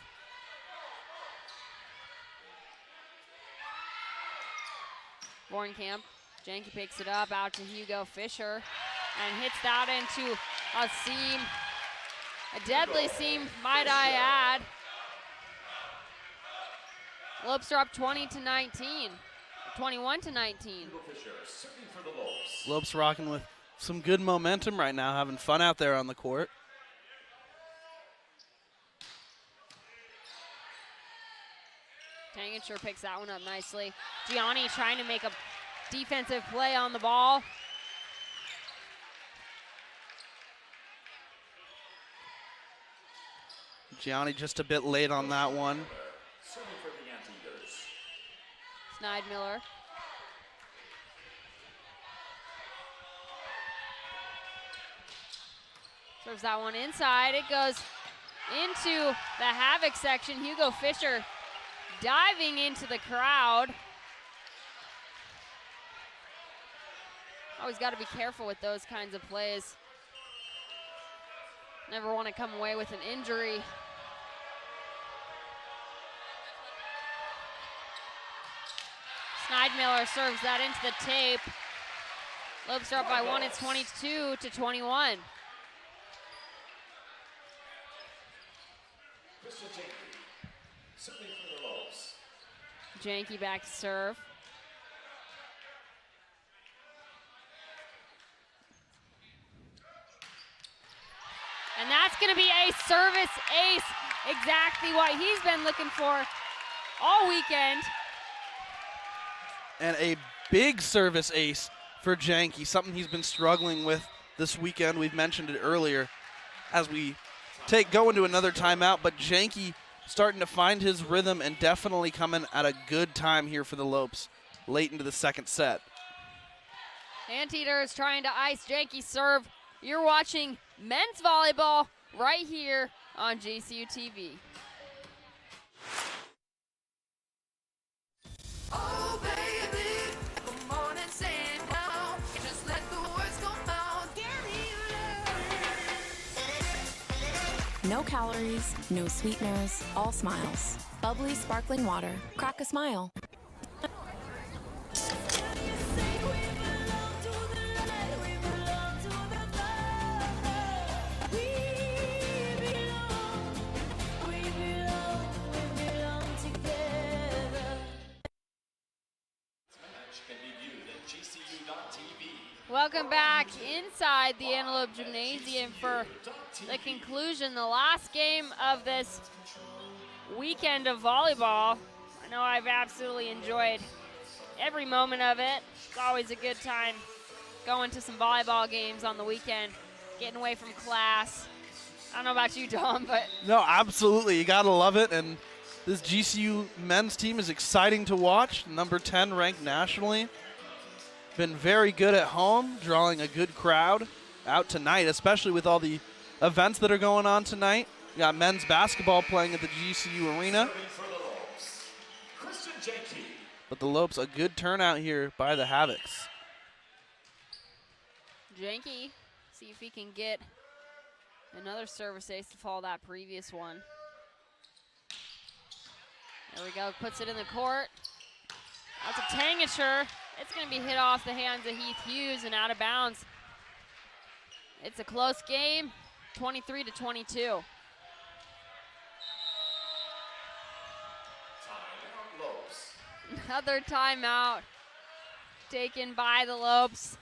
Vornkamp, Janke picks it up out to Hugo Fisher and hits that into a seam. A deadly seam, might I add. Lopes are up 20-19. 21-19. Lopes rocking with some good momentum right now, having fun out there on the court. Tangenshire picks that one up nicely. Gianni trying to make a defensive play on the ball. Gianni just a bit late on that one. Schneidmiller. Serves that one inside. It goes into the Havoc section. Hugo Fisher diving into the crowd. Always got to be careful with those kinds of plays. Never want to come away with an injury. Schneidmiller serves that into the tape. Lopes are up by 1. It's 22-21. Janke back to serve. And that's going to be a service ace. Exactly what he's been looking for all weekend. And a big service ace for Janke, something he's been struggling with this weekend. We've mentioned it earlier as we go into another timeout, but Janke starting to find his rhythm and definitely coming at a good time here for the Lopes late into the second set. Anteater is trying to ice Janke's serve. You're watching men's volleyball right here on GCU TV. Oh, baby, come on and say it now. Just let the words come out. No calories, no sweeteners, all smiles. Bubbly sparkling water. Crack a smile. Welcome back inside the Antelope Gymnasium for the conclusion, the last game of this weekend of volleyball. I know I've absolutely enjoyed every moment of it. It's always a good time going to some volleyball games on the weekend, getting away from class. I don't know about you, Dom, but No, absolutely. You got to love it. And this GCU men's team is exciting to watch. Number 10 ranked nationally. Been very good at home, drawing a good crowd out tonight, especially with all the events that are going on tonight. We got men's basketball playing at the GCU arena. But the Lopes, a good turnout here by the Havocs. Janke, see if he can get another service ace to follow that previous one. There we go, puts it in the court. That's a tangature. It's going to be hit off the hands of Heath Hughes and out of bounds. It's a close game, 23-22. Another timeout taken by the Lopes.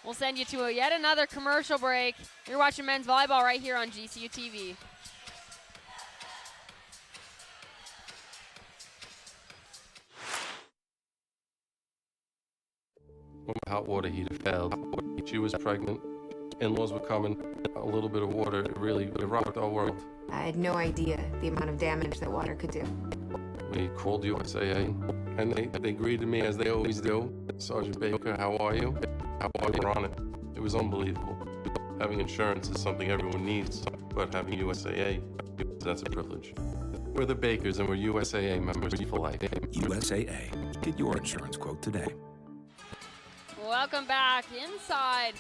We'll send you to yet another commercial break. You're watching men's volleyball right here on GCU TV. When my hot water heater failed, she was pregnant, in-laws were coming, a little bit of water, it rocked our world. I had no idea the amount of damage that water could do. We called USAA, and they greeted me as they always do. Sergeant Baker, how are you? How are you? On it. It was unbelievable. Having insurance is something everyone needs, but having USAA, that's a privilege. We're the Bakers, and we're USAA members for life. USAA. Get your insurance quote today. Welcome back inside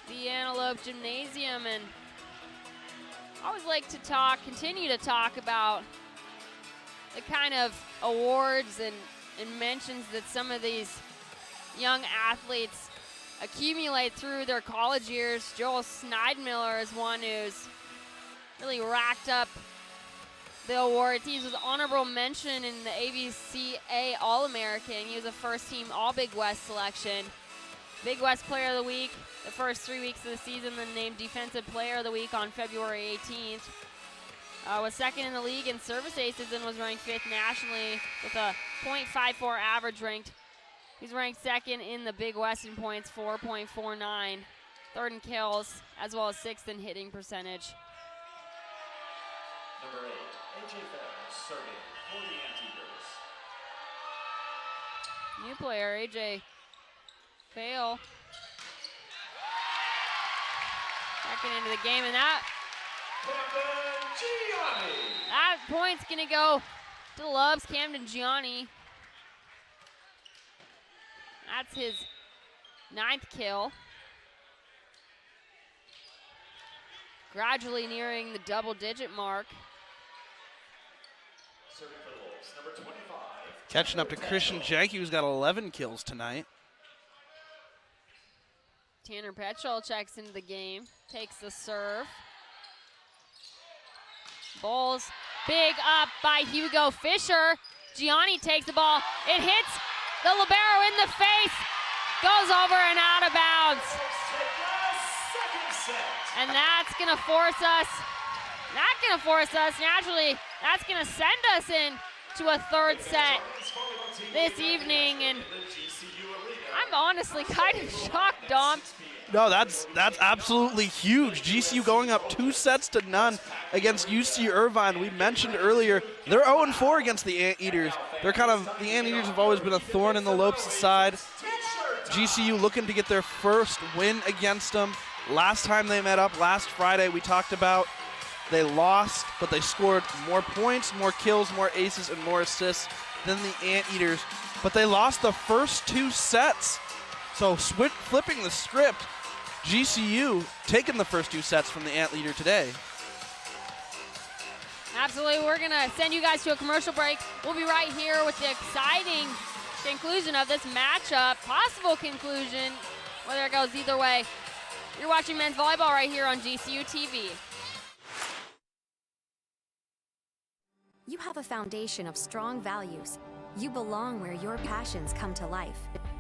the Antelope Gymnasium, and I always like to continue to talk about the kind of awards and mentions that some of these young athletes accumulate through their college years. Joel Schneidmiller is one who's really racked up the awards. He was honorable mention in the ABCA All-American. He was a first-team All-Big West selection. Big West Player of the Week the first 3 weeks of the season, then named Defensive Player of the Week on February 18th. Was second in the league in service aces and was ranked 5th nationally with a .54 average ranked. He's ranked second in the Big West in points, 4.49, third in kills, as well as 6th in hitting percentage. Number 8, AJ Ferris, serving for the Anteaters. New player, AJ Fail. Second into the game, and that point's gonna go to the Loves, Camden Gianni. That's his 9th kill. Gradually nearing the double-digit mark. Serving for the Wolves, number 25. Catching up to Christian Janke, who's got 11 kills tonight. Tanner Petrol checks into the game, takes the serve. Bowls, big up by Hugo Fisher. Gianni takes the ball. It hits the libero in the face, goes over and out of bounds. And that's gonna force us, naturally, that's gonna send us in to a third set this evening. And I'm honestly kind of shocked, Dom. No, that's absolutely huge. GCU going up 2-0 against UC Irvine. We mentioned earlier, they're 0-4 against the Anteaters. The Anteaters have always been a thorn in the Lopes' side. GCU looking to get their first win against them. Last time they met up, last Friday, we talked about they lost, but they scored more points, more kills, more aces, and more assists than the Anteaters. But they lost the first 2 sets. So flipping the script, GCU taking the first 2 sets from the Anteater today. Absolutely, we're gonna send you guys to a commercial break. We'll be right here with the exciting conclusion of this matchup, possible conclusion, whether it goes either way. You're watching men's volleyball right here on GCU TV. You have a foundation of strong values. You belong where your passions come to life.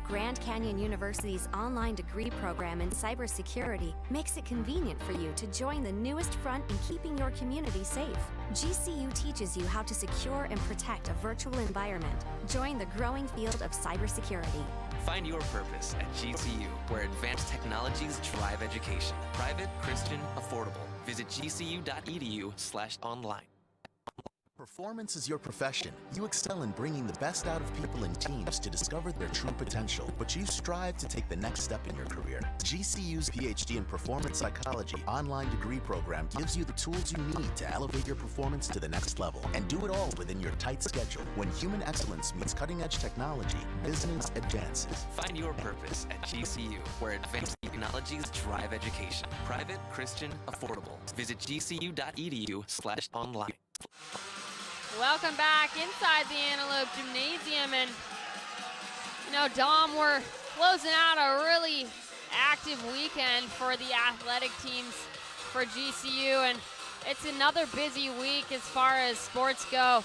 Grand Canyon University's online degree program in cybersecurity makes it convenient for you to join the newest front in keeping your community safe. GCU teaches you how to secure and protect a virtual environment. Join the growing field of cybersecurity. Find your purpose at GCU, where advanced technologies drive education. Private, Christian, affordable. Visit gcu.edu/online. Performance is your profession. You excel in bringing the best out of people and teams to discover their true potential, but you strive to take the next step in your career. GCU's PhD in Performance Psychology online degree program gives you the tools you need to elevate your performance to the next level, and do it all within your tight schedule. When human excellence meets cutting-edge technology, business advances. Find your purpose at GCU, where advanced technologies drive education. Private, Christian, affordable. Visit gcu.edu/online. Welcome back inside the Antelope Gymnasium. And, you know, Dom, we're closing out a really active weekend for the athletic teams for GCU. And it's another busy week as far as sports goes.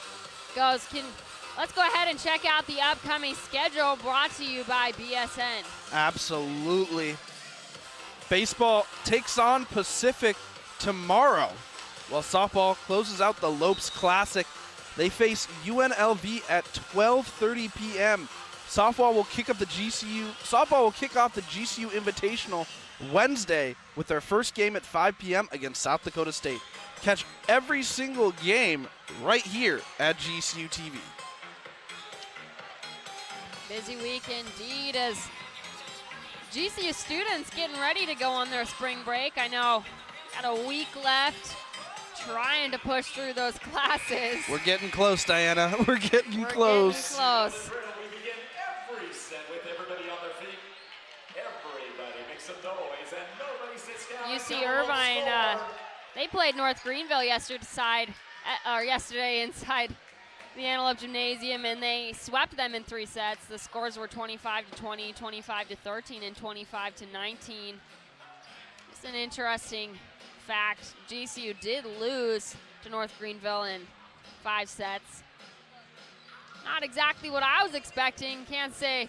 Let's go ahead and check out the upcoming schedule brought to you by BSN. Absolutely. Baseball takes on Pacific tomorrow, while softball closes out the Lopes Classic. They face UNLV at 12:30 p.m. Softball will kick off the GCU Invitational Wednesday with their first game at 5 p.m. against South Dakota State. Catch every single game right here at GCU TV. Busy week indeed as GCU students getting ready to go on their spring break. I know, got a week left, trying to push through those classes. We're getting close, Diana. We're getting close. We begin every set with everybody on their feet. Everybody makes some noise and nobody sits down. UC Irvine, they played North Greenville yesterday inside the Antelope Gymnasium, and they swept them in 3 sets. The scores were 25-20, 25-13, and 25-19. Just an interesting fact. GCU did lose to North Greenville in 5 sets. Not exactly what I was expecting. Can't say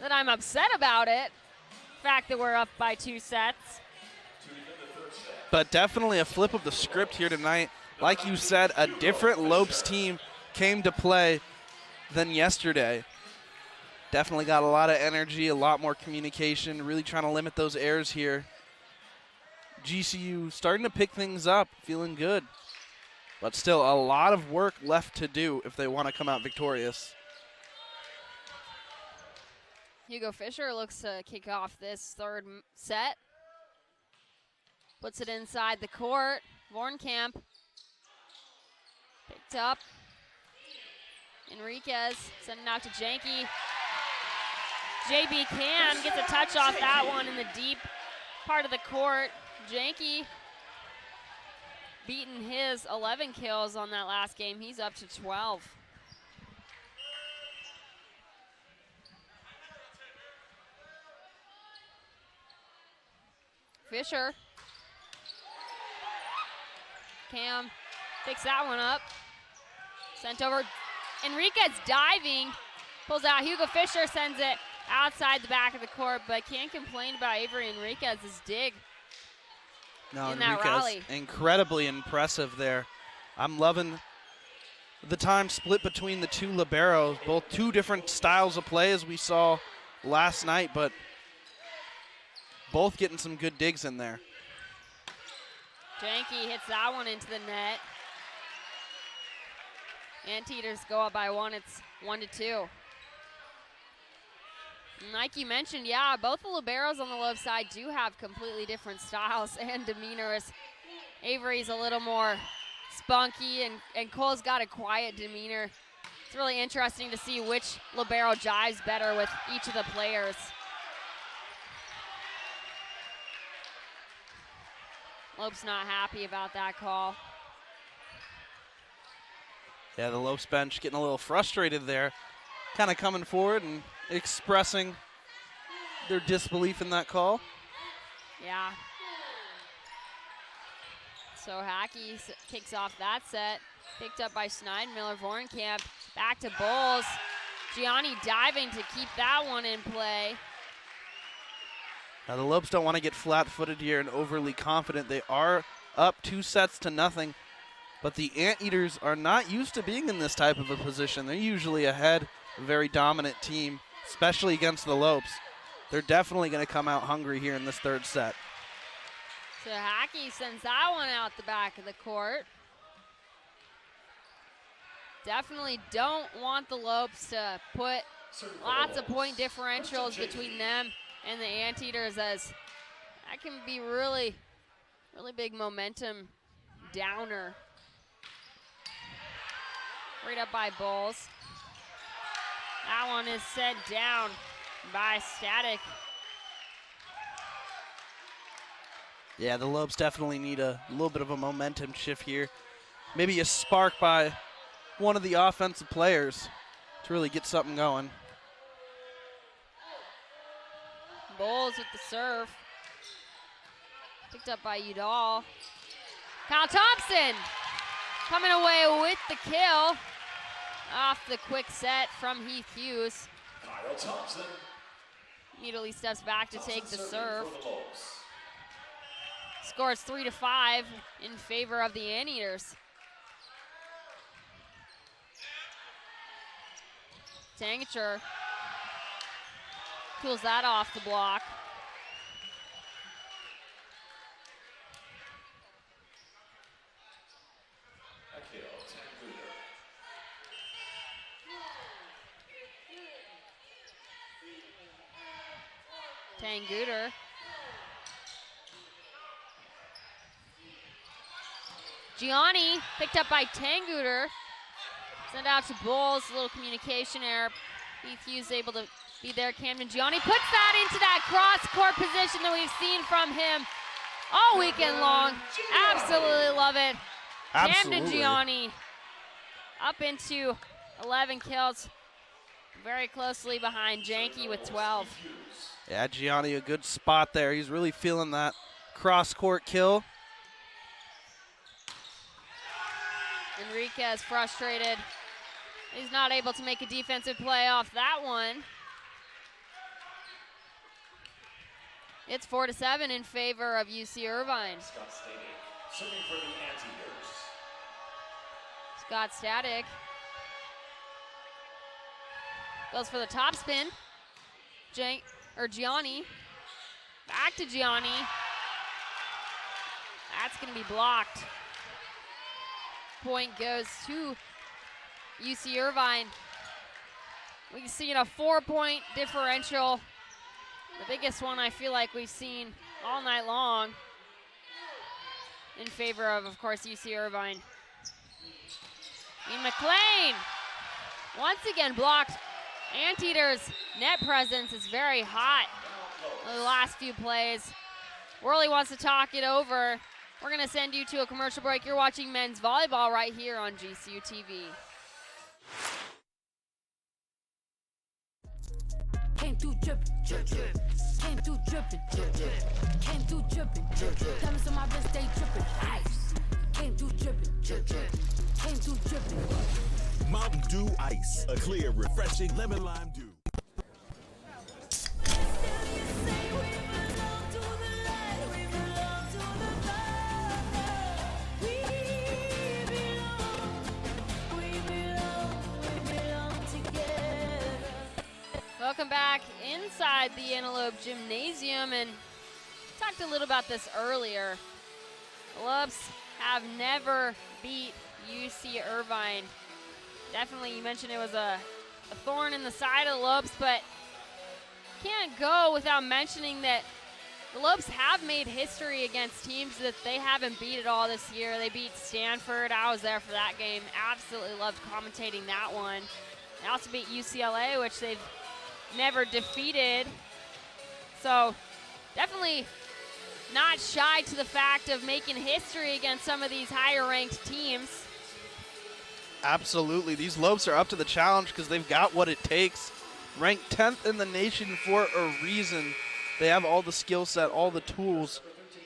that I'm upset about it. The fact that we're up by 2 sets. But definitely a flip of the script here tonight. Like you said, a different Lopes team came to play than yesterday. Definitely got a lot of energy, a lot more communication, really trying to limit those errors here. GCU starting to pick things up, feeling good. But still a lot of work left to do if they want to come out victorious. Hugo Fisher looks to kick off this 3rd set. Puts it inside the court. Vornkamp picked up. Enriquez sending out to Janke. JB Can gets a touch off that one in the deep part of the court. Janke beating his 11 kills on that last game. He's up to 12. Fisher. Cam picks that one up. Sent over. Enriquez diving. Pulls out. Hugo Fisher sends it outside the back of the court, but can't complain about Avery Enriquez's dig. No, in that rally. Incredibly impressive there. I'm loving the time split between the 2 liberos, both 2 different styles of play as we saw last night, but both getting some good digs in there. Janke hits that one into the net. Anteaters go up by 1. It's 1-2. And like you mentioned, yeah, both the liberos on the Love side do have completely different styles and demeanors. Avery's a little more spunky, and Cole's got a quiet demeanor. It's really interesting to see which libero jives better with each of the players. Lope's not happy about that call. Yeah, the Lopes bench getting a little frustrated there, kind of coming forward and expressing their disbelief in that call. Yeah. So Hackey kicks off that set. Picked up by Schneidmiller. Vornkamp back to Bowles. Gianni diving to keep that one in play. Now the Lopes don't want to get flat-footed here and overly confident. They are up 2-0, but the Anteaters are not used to being in this type of a position. They're usually ahead, a very dominant team, especially against the Lopes. They're definitely going to come out hungry here in this third set. So Hackey sends that one out the back of the court. Definitely don't want the Lopes to put lots of point differentials between them and the Anteaters, as that can be really big momentum downer. Right up by Bowles. That one is sent down by Static. Yeah, the Lopes definitely need a little bit of a momentum shift here. Maybe a spark by one of the offensive players to really get something going. Bowles with the serve. Picked up by Udall. Kyle Thompson coming away with the kill off the quick set from Heath Hughes. Kyle Thompson Immediately steps back to take the serve. Scores 3-5 in favor of the Anteaters. Tangacher cools that off the block. Tanguter. Gianni picked up by Tanguter. Send out to Bowles, a little communication error. Heath Hughes able to be there. Camden Gianni puts that into that cross-court position that we've seen from him all weekend long. Absolutely love it. Absolutely. Camden Gianni up into 11 kills. Very closely behind Janke with 12. Yeah, Gianni, a good spot there. He's really feeling that cross-court kill. Enriquez frustrated. He's not able to make a defensive play off that one. It's 4-7 in favor of UC Irvine. Scott Static serving for the Anteaters. Scott Static goes for the top spin. Gianni. Back to Gianni. That's going to be blocked. Point goes to UC Irvine. We've seen a 4-point differential. The biggest one I feel like we've seen all night long in favor of course, UC Irvine. Ian McLean once again blocked. Anteaters' net presence is very hot in the last few plays. Worley wants to talk it over. We're going to send you to a commercial break. You're watching men's volleyball right here on GCU TV. Came through drippin', came through drippin', came through drippin', diamonds on my wrist, they drippin', ice. Came through drippin', came through drippin'. Mountain Dew Ice, a clear, refreshing lemon lime dew. Welcome back inside the Antelope Gymnasium, and talked a little about this earlier. The Lopes have never beat UC Irvine. Definitely, you mentioned it was a thorn in the side of the Lopes, but can't go without mentioning that the Lopes have made history against teams that they haven't beat at all this year. They beat Stanford. I was there for that game. Absolutely loved commentating that one. They also beat UCLA, which they've never defeated. So definitely not shy to the fact of making history against some of these higher ranked teams. Absolutely. These Lopes are up to the challenge because they've got what it takes. Ranked 10th in the nation for a reason. They have all the skill set, all the tools.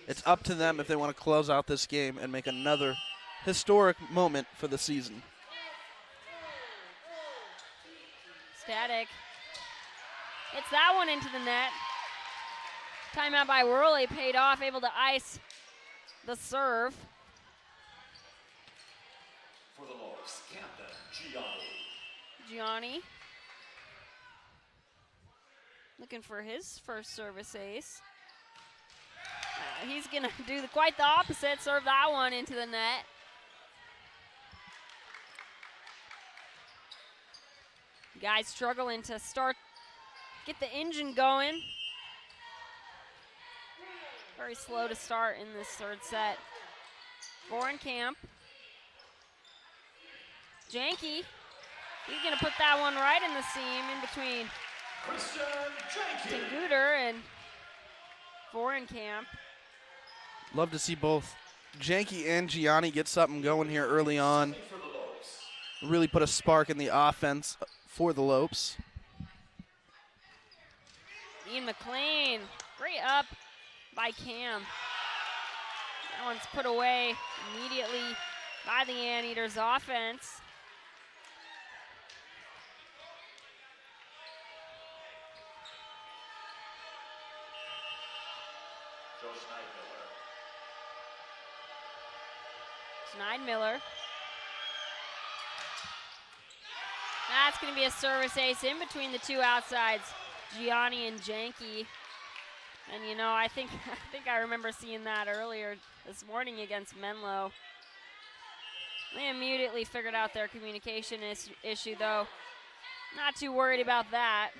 It's up to them if they want to close out this game and make another historic moment for the season. Static. It's that one into the net. Timeout by Worley paid off, able to ice the serve. For the Lopes, Captain Gianni. Gianni looking for his first service ace. He's gonna do quite the opposite, serve that one into the net. Guys struggling to get the engine going. Very slow to start in this third set. Camp. Janke, he's gonna put that one right in the seam in between Tenguder and Camp. Love to see both Janke and Gianni get something going here early on. Really put a spark in the offense for the Lopes. Ian McLean, great up by Cam. That one's put away immediately by the Anteaters offense. Schneidmiller. That's going to be a service ace in between the two outsides, Gianni and Janke. And you know, I think I remember seeing that earlier this morning against Menlo. They immediately figured out their communication issue, though. Not too worried about that.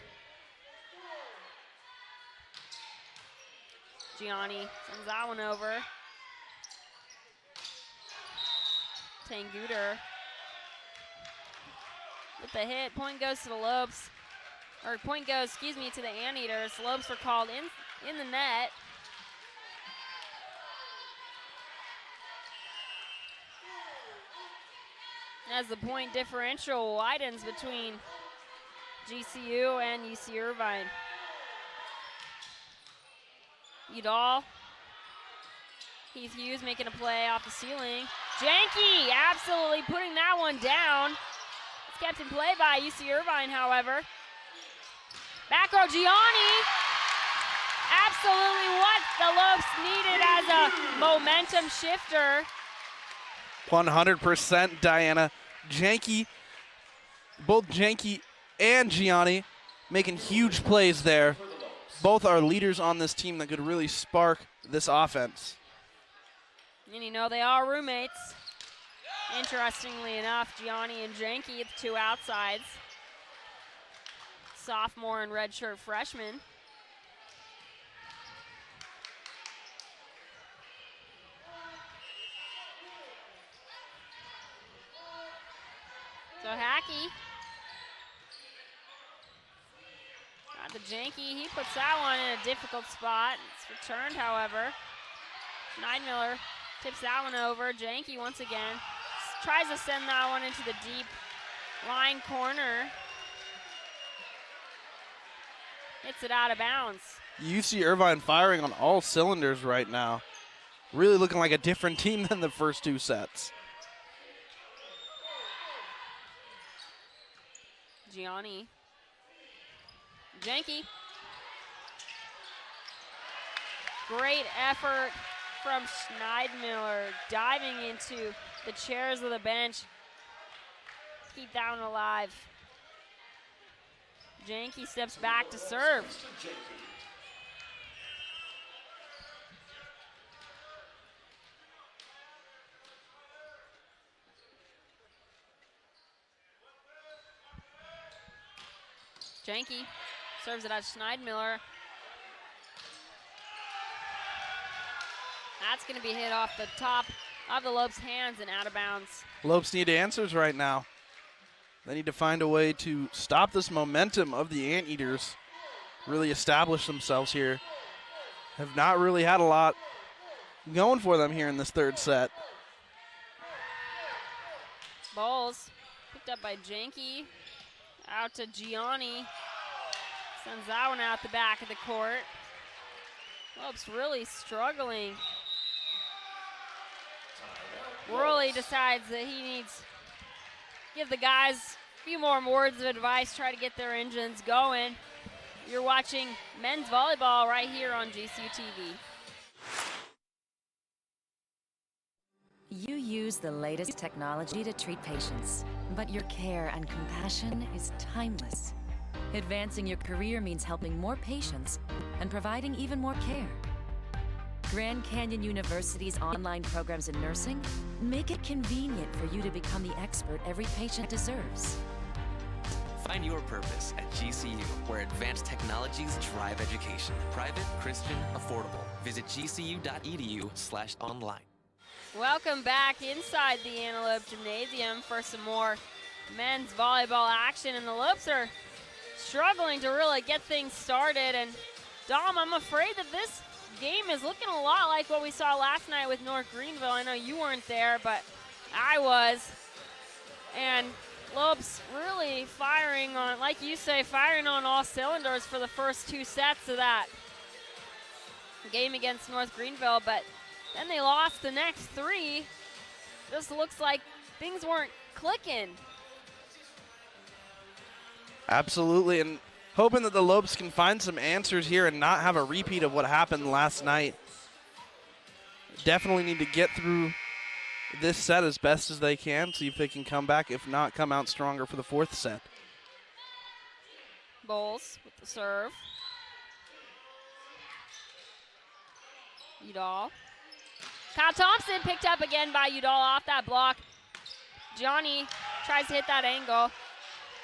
Gianni sends that one over. Tenguder with the hit. Point goes to the Lopes. Or point goes, excuse me, to the Anteaters. Lopes were called in the net. As the point differential widens between GCU and UC Irvine. Udall. Heath Hughes making a play off the ceiling. Janke absolutely putting that one down. It's kept in play by UC Irvine, however. Back row, Gianni. Absolutely what the Lopes needed as a momentum shifter. 100% Diana. Janke, both Janke and Gianni making huge plays there. Both are leaders on this team that could really spark this offense. And you know, they are roommates. Interestingly enough, Gianni and Janke, the two outsides. Sophomore and redshirt freshman. So Hackey. Got the Janke, he puts that one in a difficult spot. It's returned, however. Schneidmiller tips that one over. Janke once again tries to send that one into the deep line corner. Hits it out of bounds. UC Irvine firing on all cylinders right now. Really looking like a different team than the first two sets. Gianni. Janke. Great effort from Schneidmiller, diving into the chairs of the bench. Keep that one alive. Janke steps back to serve. Janke serves it at Schneidmiller. That's going to be hit off the top of the Lopes' hands and out of bounds. Lopes need answers right now. They need to find a way to stop this momentum of the Anteaters, really establish themselves here. Have not really had a lot going for them here in this third set. Bowles picked up by Janke. Out to Gianni. Sends that one out the back of the court. Lopes really struggling. Worley decides that he needs to give the guys few more words of advice, try to get their engines going. You're watching men's volleyball right here on GCU TV. You use the latest technology to treat patients, but your care and compassion is timeless. Advancing your career means helping more patients and providing even more care. Grand Canyon University's online programs in nursing make it convenient for you to become the expert every patient deserves. Find your purpose at GCU, where advanced technologies drive education. Private, Christian, affordable. Visit gcu.edu/online. Welcome back inside the Antelope Gymnasium for some more men's volleyball action, and the Lopes are struggling to really get things started. And Dom, I'm afraid that this game is looking a lot like what we saw last night with North Greenville. I know you weren't there, but I was. And Lopes really firing on, like you say, firing on all cylinders for the first 2 sets of that game against North Greenville, but then they lost the next 3. Just looks like things weren't clicking. Absolutely, and hoping that the Lopes can find some answers here and not have a repeat of what happened last night. Definitely need to get through this set as best as they can, see if they can come back. If not, come out stronger for the 4th set. Bowles with the serve. Udall. Kyle Thompson picked up again by Udall off that block. Johnny tries to hit that angle.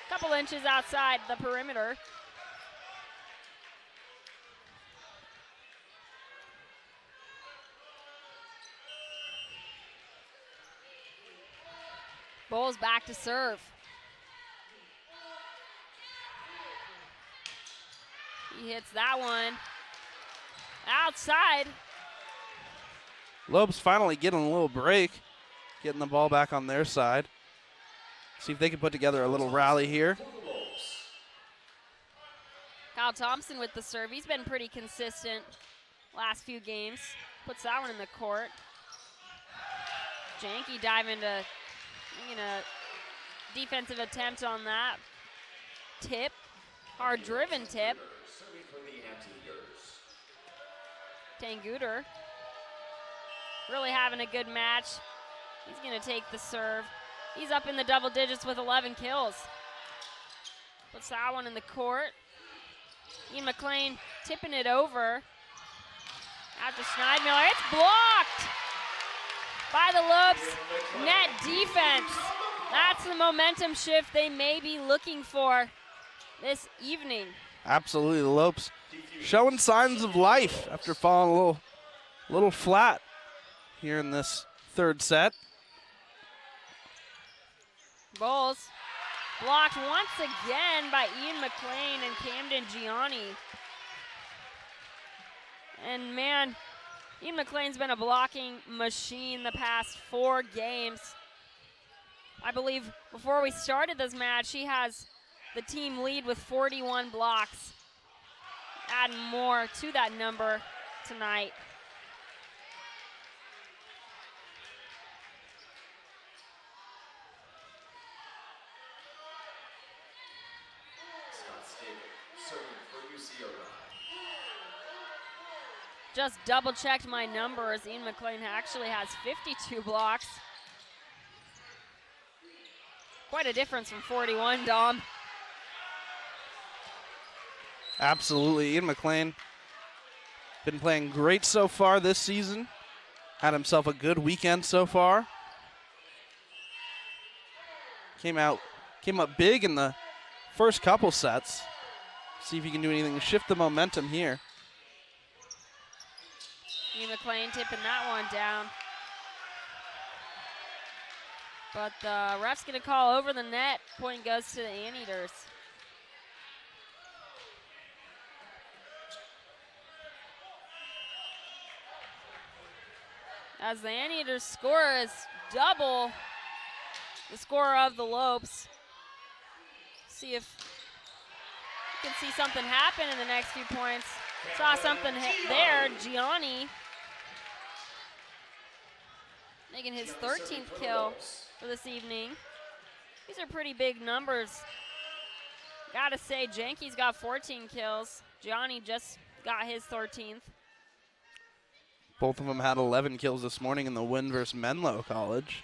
Couple inches outside the perimeter. Bowles back to serve. He hits that one outside. Lopes finally getting a little break, getting the ball back on their side. See if they can put together a little rally here. Kyle Thompson with the serve. He's been pretty consistent last few games. Puts that one in the court. Janke diving to, defensive attempt on that. Tip, hard driven tip. Tanguter really having a good match. He's going to take the serve. He's up in the double digits with 11 kills. Puts that one in the court. Ian McLean tipping it over. After Schneidmiller, it's blocked by the Lopes net defense. That's the momentum shift they may be looking for this evening. Absolutely, the Lopes showing signs of life after falling a little flat here in this 3rd set. Bowles blocked once again by Ian McLean and Camden Gianni. And man, Ian McLean's been a blocking machine the past 4 games. I believe before we started this match, he has the team lead with 41 blocks. Add more to that number tonight. Just double checked my numbers. Ian McLean actually has 52 blocks. Quite a difference from 41, Dom. Absolutely, Ian McLean been playing great so far this season. Had himself a good weekend so far. Came up big in the first couple sets. See if he can do anything to shift the momentum here. Ian McLean tipping that one down. But the ref's going to call over the net. Point goes to the Anteaters. As the Anteaters score is double the score of the Lopes. See if you can see something happen in the next few points. Saw something there. Gianni making his 13th kill for this evening. These are pretty big numbers. Gotta say, Janky's got 14 kills. Gianni just got his 13th. Both of them had 11 kills this morning in the win versus Menlo College.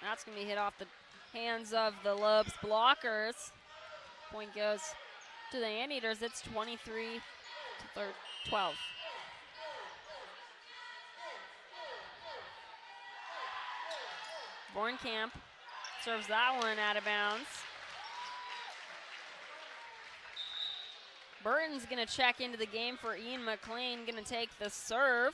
That's going to be hit off the hands of the Lopes blockers. Point goes to the Anteaters. It's 23 to 12. Bornkamp serves that one out of bounds. Burton's going to check into the game for Ian McLean, going to take the serve.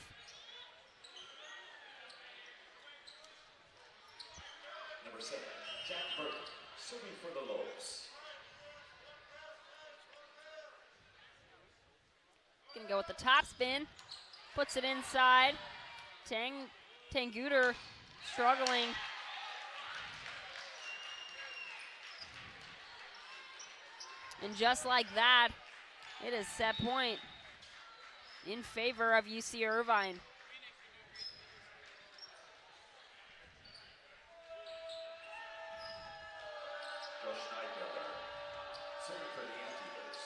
Number 7, Jack Burton, serving for the Lopes. Going to go with the top spin. Puts it inside. Tanguter struggling. And just like that, it is set point in favor of UC Irvine. Serving for the Anteaters.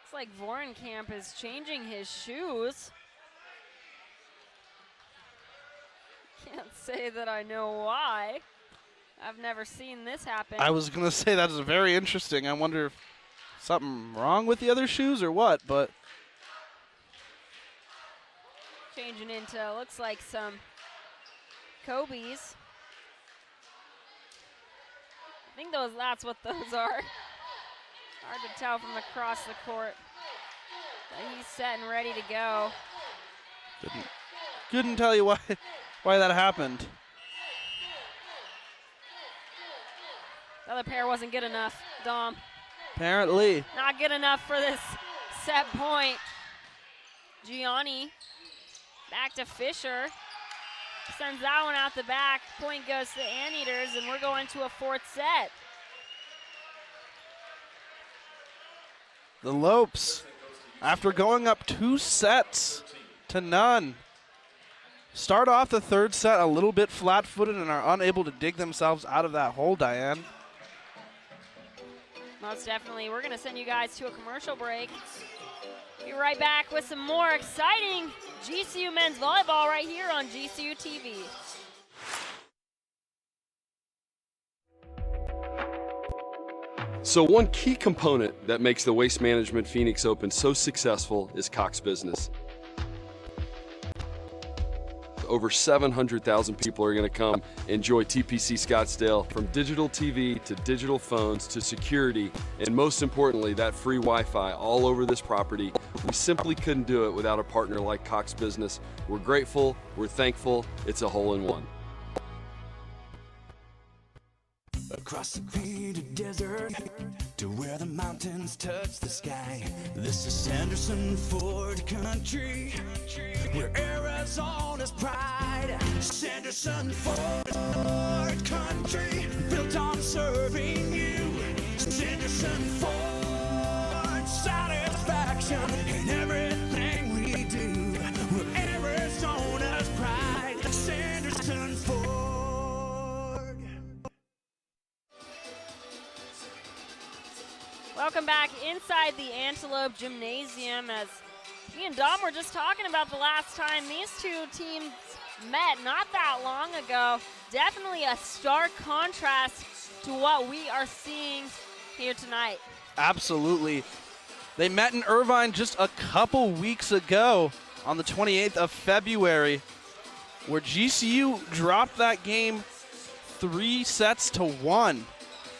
Looks like Vorenkamp is changing his shoes. Can't say that I know why. I've never seen this happen. I was going to say that's very interesting. I wonder if something wrong with the other shoes or what, but changing into, looks like some Kobe's. I think that's what those are. Hard to tell from across the court. But he's set and ready to go. couldn't tell you why that happened. The other pair wasn't good enough, Dom. Apparently. Not good enough for this set point. Gianni back to Fisher. Sends that one out the back. Point goes to the Anteaters, and we're going to a fourth set. The Lopes, after going up 2 sets to none, start off the third set a little bit flat-footed and are unable to dig themselves out of that hole, Diane. Most definitely. We're going to send you guys to a commercial break. Be right back with some more exciting GCU men's volleyball right here on GCU TV. So one key component that makes the Waste Management Phoenix Open so successful is Cox Business. Over 700,000 people are going to come enjoy TPC Scottsdale, from digital TV to digital phones to security, and most importantly, that free Wi-Fi all over this property. We simply couldn't do it without a partner like Cox Business. We're grateful, we're thankful, it's a hole-in-one. Across the painted desert to where the mountains touch the sky. This is Sanderson Ford country, where Arizona's pride. Sanderson Ford country, built on serving you. Sanderson Ford, satisfaction in everything we do. We're Arizona's pride. Sanderson Ford. Welcome back inside the Antelope Gymnasium. As me and Dom were just talking about the last time these two teams met not that long ago. Definitely a stark contrast to what we are seeing here tonight. Absolutely. They met in Irvine just a couple weeks ago on the 28th of February, where GCU dropped that game 3 sets to 1.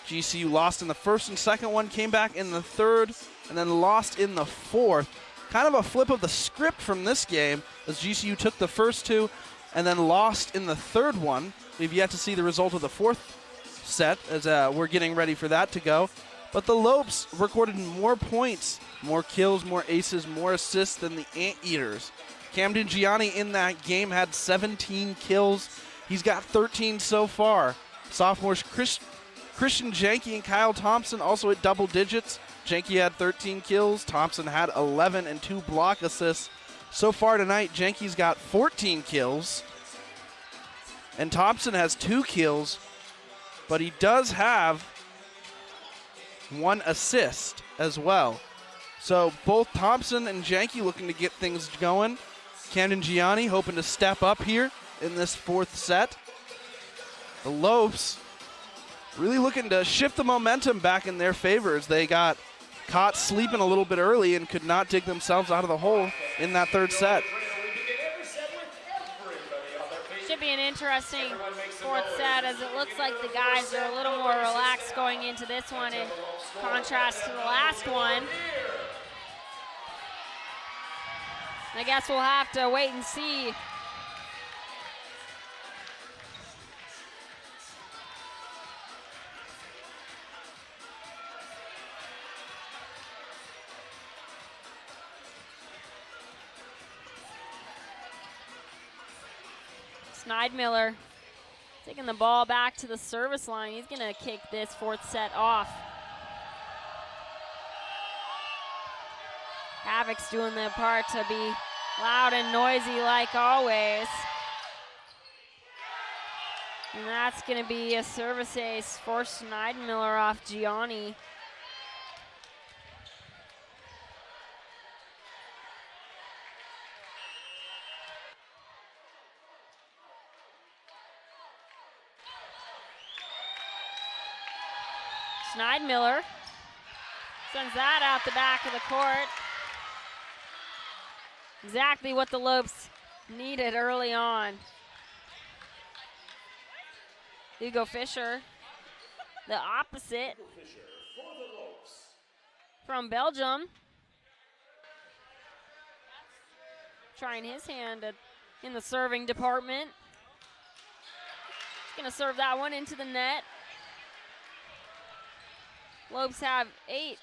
GCU lost in the first and second one, came back in the third, and then lost in the fourth. Kind of a flip of the script from this game, as GCU took the first 2 and then lost in the third one. We've yet to see the result of the fourth set, as we're getting ready for that to go. But the Lopes recorded more points, more kills, more aces, more assists than the Anteaters. Camden Gianni in that game had 17 kills. He's got 13 so far. Sophomores Christian Janke and Kyle Thompson also at double digits, Jenke had 13 kills. Thompson had 11 and 2 block assists. So far tonight, Jenke's got 14 kills. And Thompson has 2 kills, but he does have 1 assist as well. So both Thompson and Jenke looking to get things going. Camden Gianni hoping to step up here in this 4th set. The Lopes really looking to shift the momentum back in their favor as they got caught sleeping a little bit early and could not dig themselves out of the hole in that 3rd set. Should be an interesting 4th set, as it looks like the guys are a little more relaxed going into this one in contrast to the last one. I guess we'll have to wait and see. Schneidmiller taking the ball back to the service line. He's going to kick this 4th set off. Havoc's doing their part to be loud and noisy like always. And that's going to be a service ace for Schneidmiller off Gianni. Schneidmiller sends that out the back of the court. Exactly what the Lopes needed early on. Hugo Fischer, the opposite from Belgium. Trying his hand in the serving department. He's gonna serve that one into the net. Lopes have 8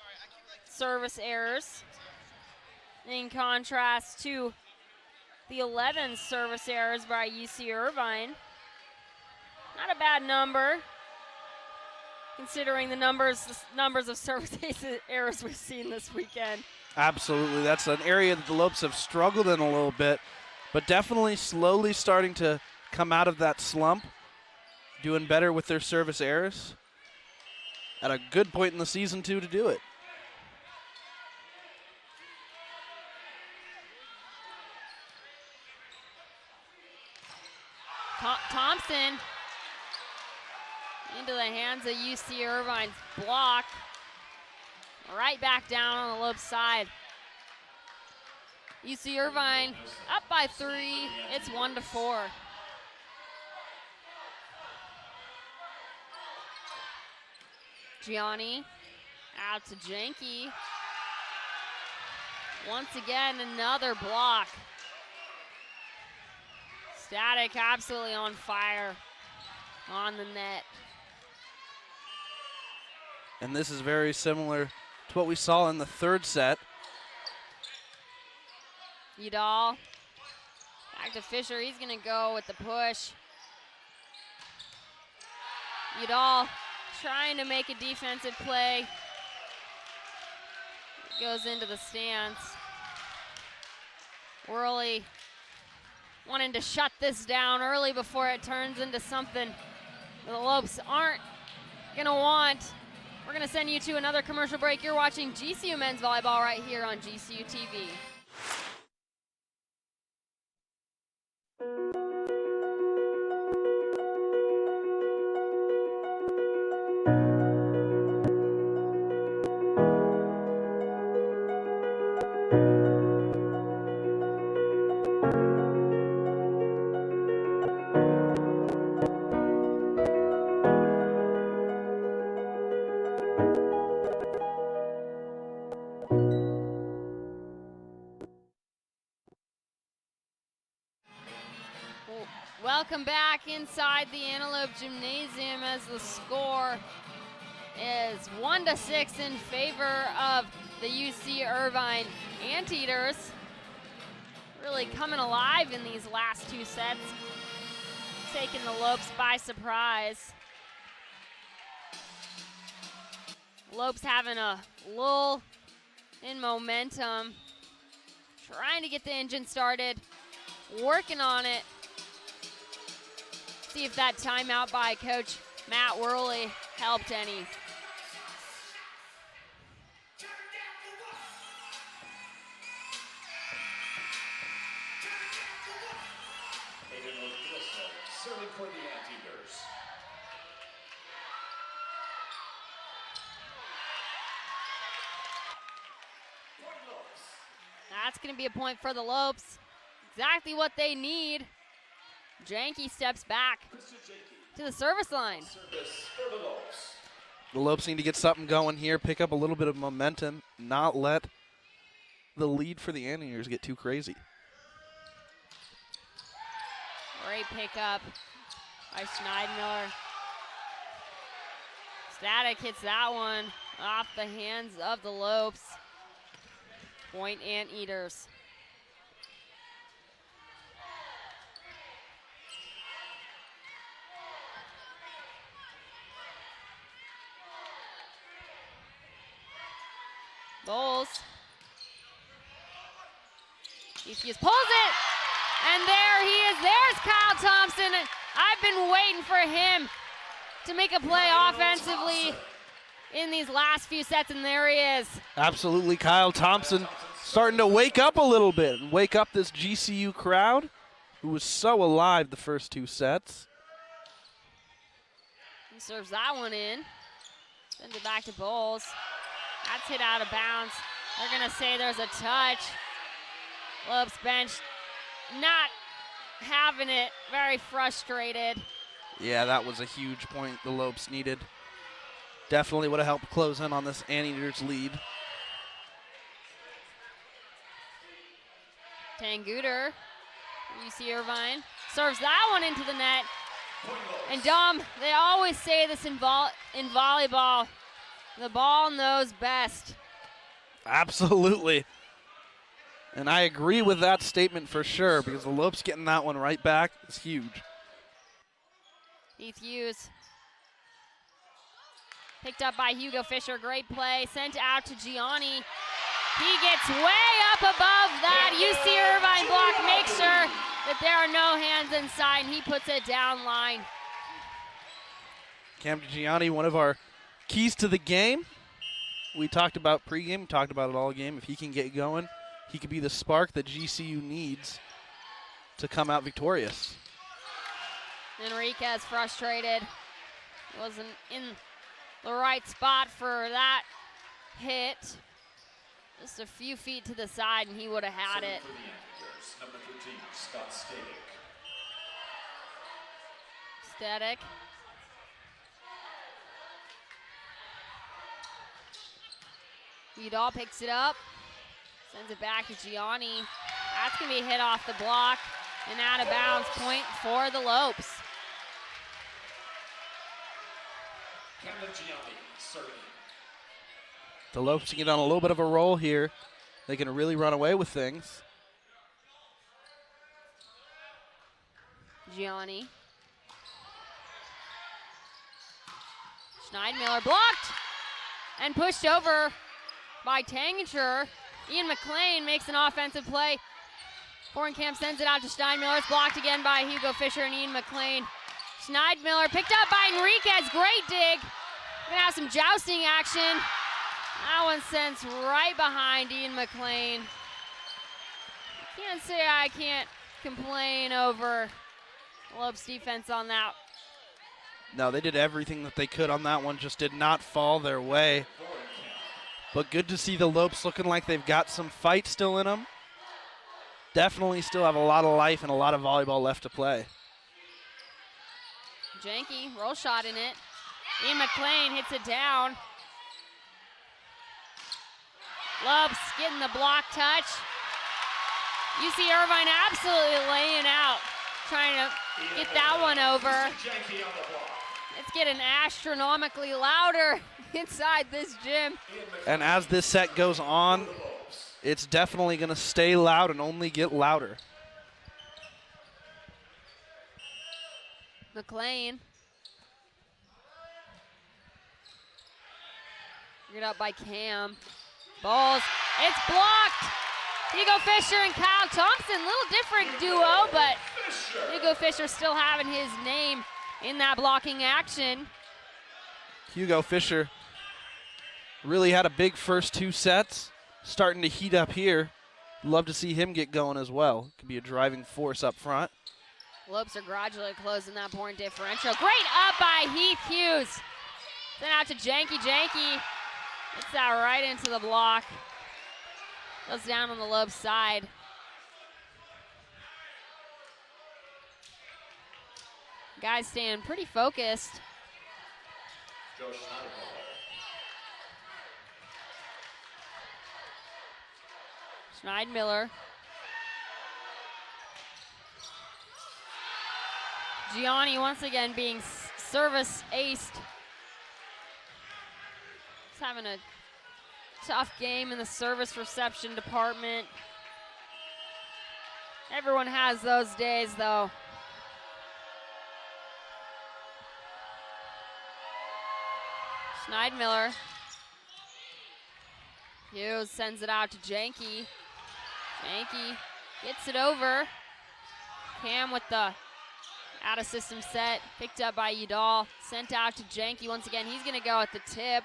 service errors, in contrast to the 11 service errors by UC Irvine. Not a bad number, considering the numbers of service errors we've seen this weekend. Absolutely. That's an area that the Lopes have struggled in a little bit, but definitely slowly starting to come out of that slump, doing better with their service errors. At a good point in the season, too, to do it. Thompson into the hands of UC Irvine's block. Right back down on the Lopes side. UC Irvine up by 3. It's 1-4. Gianni out to Jenke. Once again, another block. Static absolutely on fire on the net. And this is very similar to what we saw in the 3rd set. Udall back to Fischer. He's going to go with the push. Udall trying to make a defensive play. Goes into the stands. Worley wanting to shut this down early before it turns into something the Lopes aren't going to want. We're going to send you to another commercial break. You're watching GCU Men's Volleyball right here on GCU TV. Welcome back inside the Antelope Gymnasium as the score is 1-6 in favor of the UC Irvine Anteaters. Really coming alive in these last 2 sets, taking the Lopes by surprise. Lopes having a lull in momentum. Trying to get the engine started. Working on it. See if that timeout by Coach Matt Worley helped any. Serving for the Anteaters. That's going to be a point for the Lopes. Exactly what they need. Janke steps back to the service line. The Lopes need to get something going here, pick up a little bit of momentum, not let the lead for the Anteaters get too crazy. Great pickup by Schneidmiller. Static hits that one off the hands of the Lopes. Point Anteaters. Bowles. Etheus pulls it. And there he is. There's Kyle Thompson. I've been waiting for him to make a play offensively in these last few sets, and there he is. Absolutely, Kyle Thompson starting to wake up a little bit and wake up this GCU crowd who was so alive the first two sets. He serves that one in. Sends it back to Bowles. That's hit out of bounds. They're going to say there's a touch. Lopes bench not having it, very frustrated. Yeah, that was a huge point the Lopes needed. Definitely would have helped close in on this Anteaters lead. Tanguter, UC Irvine, serves that one into the net. And Dom, they always say this in volleyball, the ball knows best. Absolutely. And I agree with that statement for sure, because the Lopes getting that one right back is huge. Heath Hughes. Picked up by Hugo Fisher, great play, sent out to Gianni. He gets way up above that UC Irvine block, make sure that there are no hands inside, and he puts it down line. Cam Gianni, one of our keys to the game. We talked about pregame, talked about it all game. If he can get going, he could be the spark that GCU needs to come out victorious. Enriquez frustrated. Wasn't in the right spot for that hit. Just a few feet to the side and he would have had it. Number 13, Scott Static. Static. Udall picks it up. Sends it back to Gianni. That's going to be hit off the block and out of bounds. Point for the Lopes. Camden Gianni serving. The Lopes get on a little bit of a roll here. They can really run away with things. Gianni. Schneidmiller blocked and pushed over by Tangenture. Ian McLean makes an offensive play. Bornkamp sends it out to Schneidmiller. It's blocked again by Hugo Fisher and Ian McLean. Schneidmiller picked up by Enriquez. Great dig. We're going to have some jousting action. That one sends right behind Ian McLean. Can't say I can't complain over Lopes defense on that. No, they did everything that they could on that one, just did not fall their way. But good to see the Lopes looking like they've got some fight still in them. Definitely still have a lot of life and a lot of volleyball left to play. Janke, roll shot in it. Ian McLean hits it down. Lopes getting the block touch. UC Irvine absolutely laying out, trying to get that one over. It's getting astronomically louder inside this gym. And as this set goes on, it's definitely going to stay loud and only get louder. McLean. Get up by Cam. Bowles. It's blocked. Hugo Fisher and Kyle Thompson. Little different duo, but Hugo Fisher still having his name in that blocking action. Hugo Fisher really had a big first 2 sets. Starting to heat up here. Love to see him get going as well. Could be a driving force up front. Lopes are gradually closing that point differential. Great up by Heath Hughes. Sent out to Janky. Janky gets that right into the block. Goes down on the Lopes side. Guys staying pretty focused. Schneidmiller. Gianni once again being service aced. He's having a tough game in the service reception department. Everyone has those days though. Schneidmiller. Hughes sends it out to Janky. Janky gets it over. Cam with the out of system set, picked up by Udall, sent out to Janky once again. He's gonna go at the tip.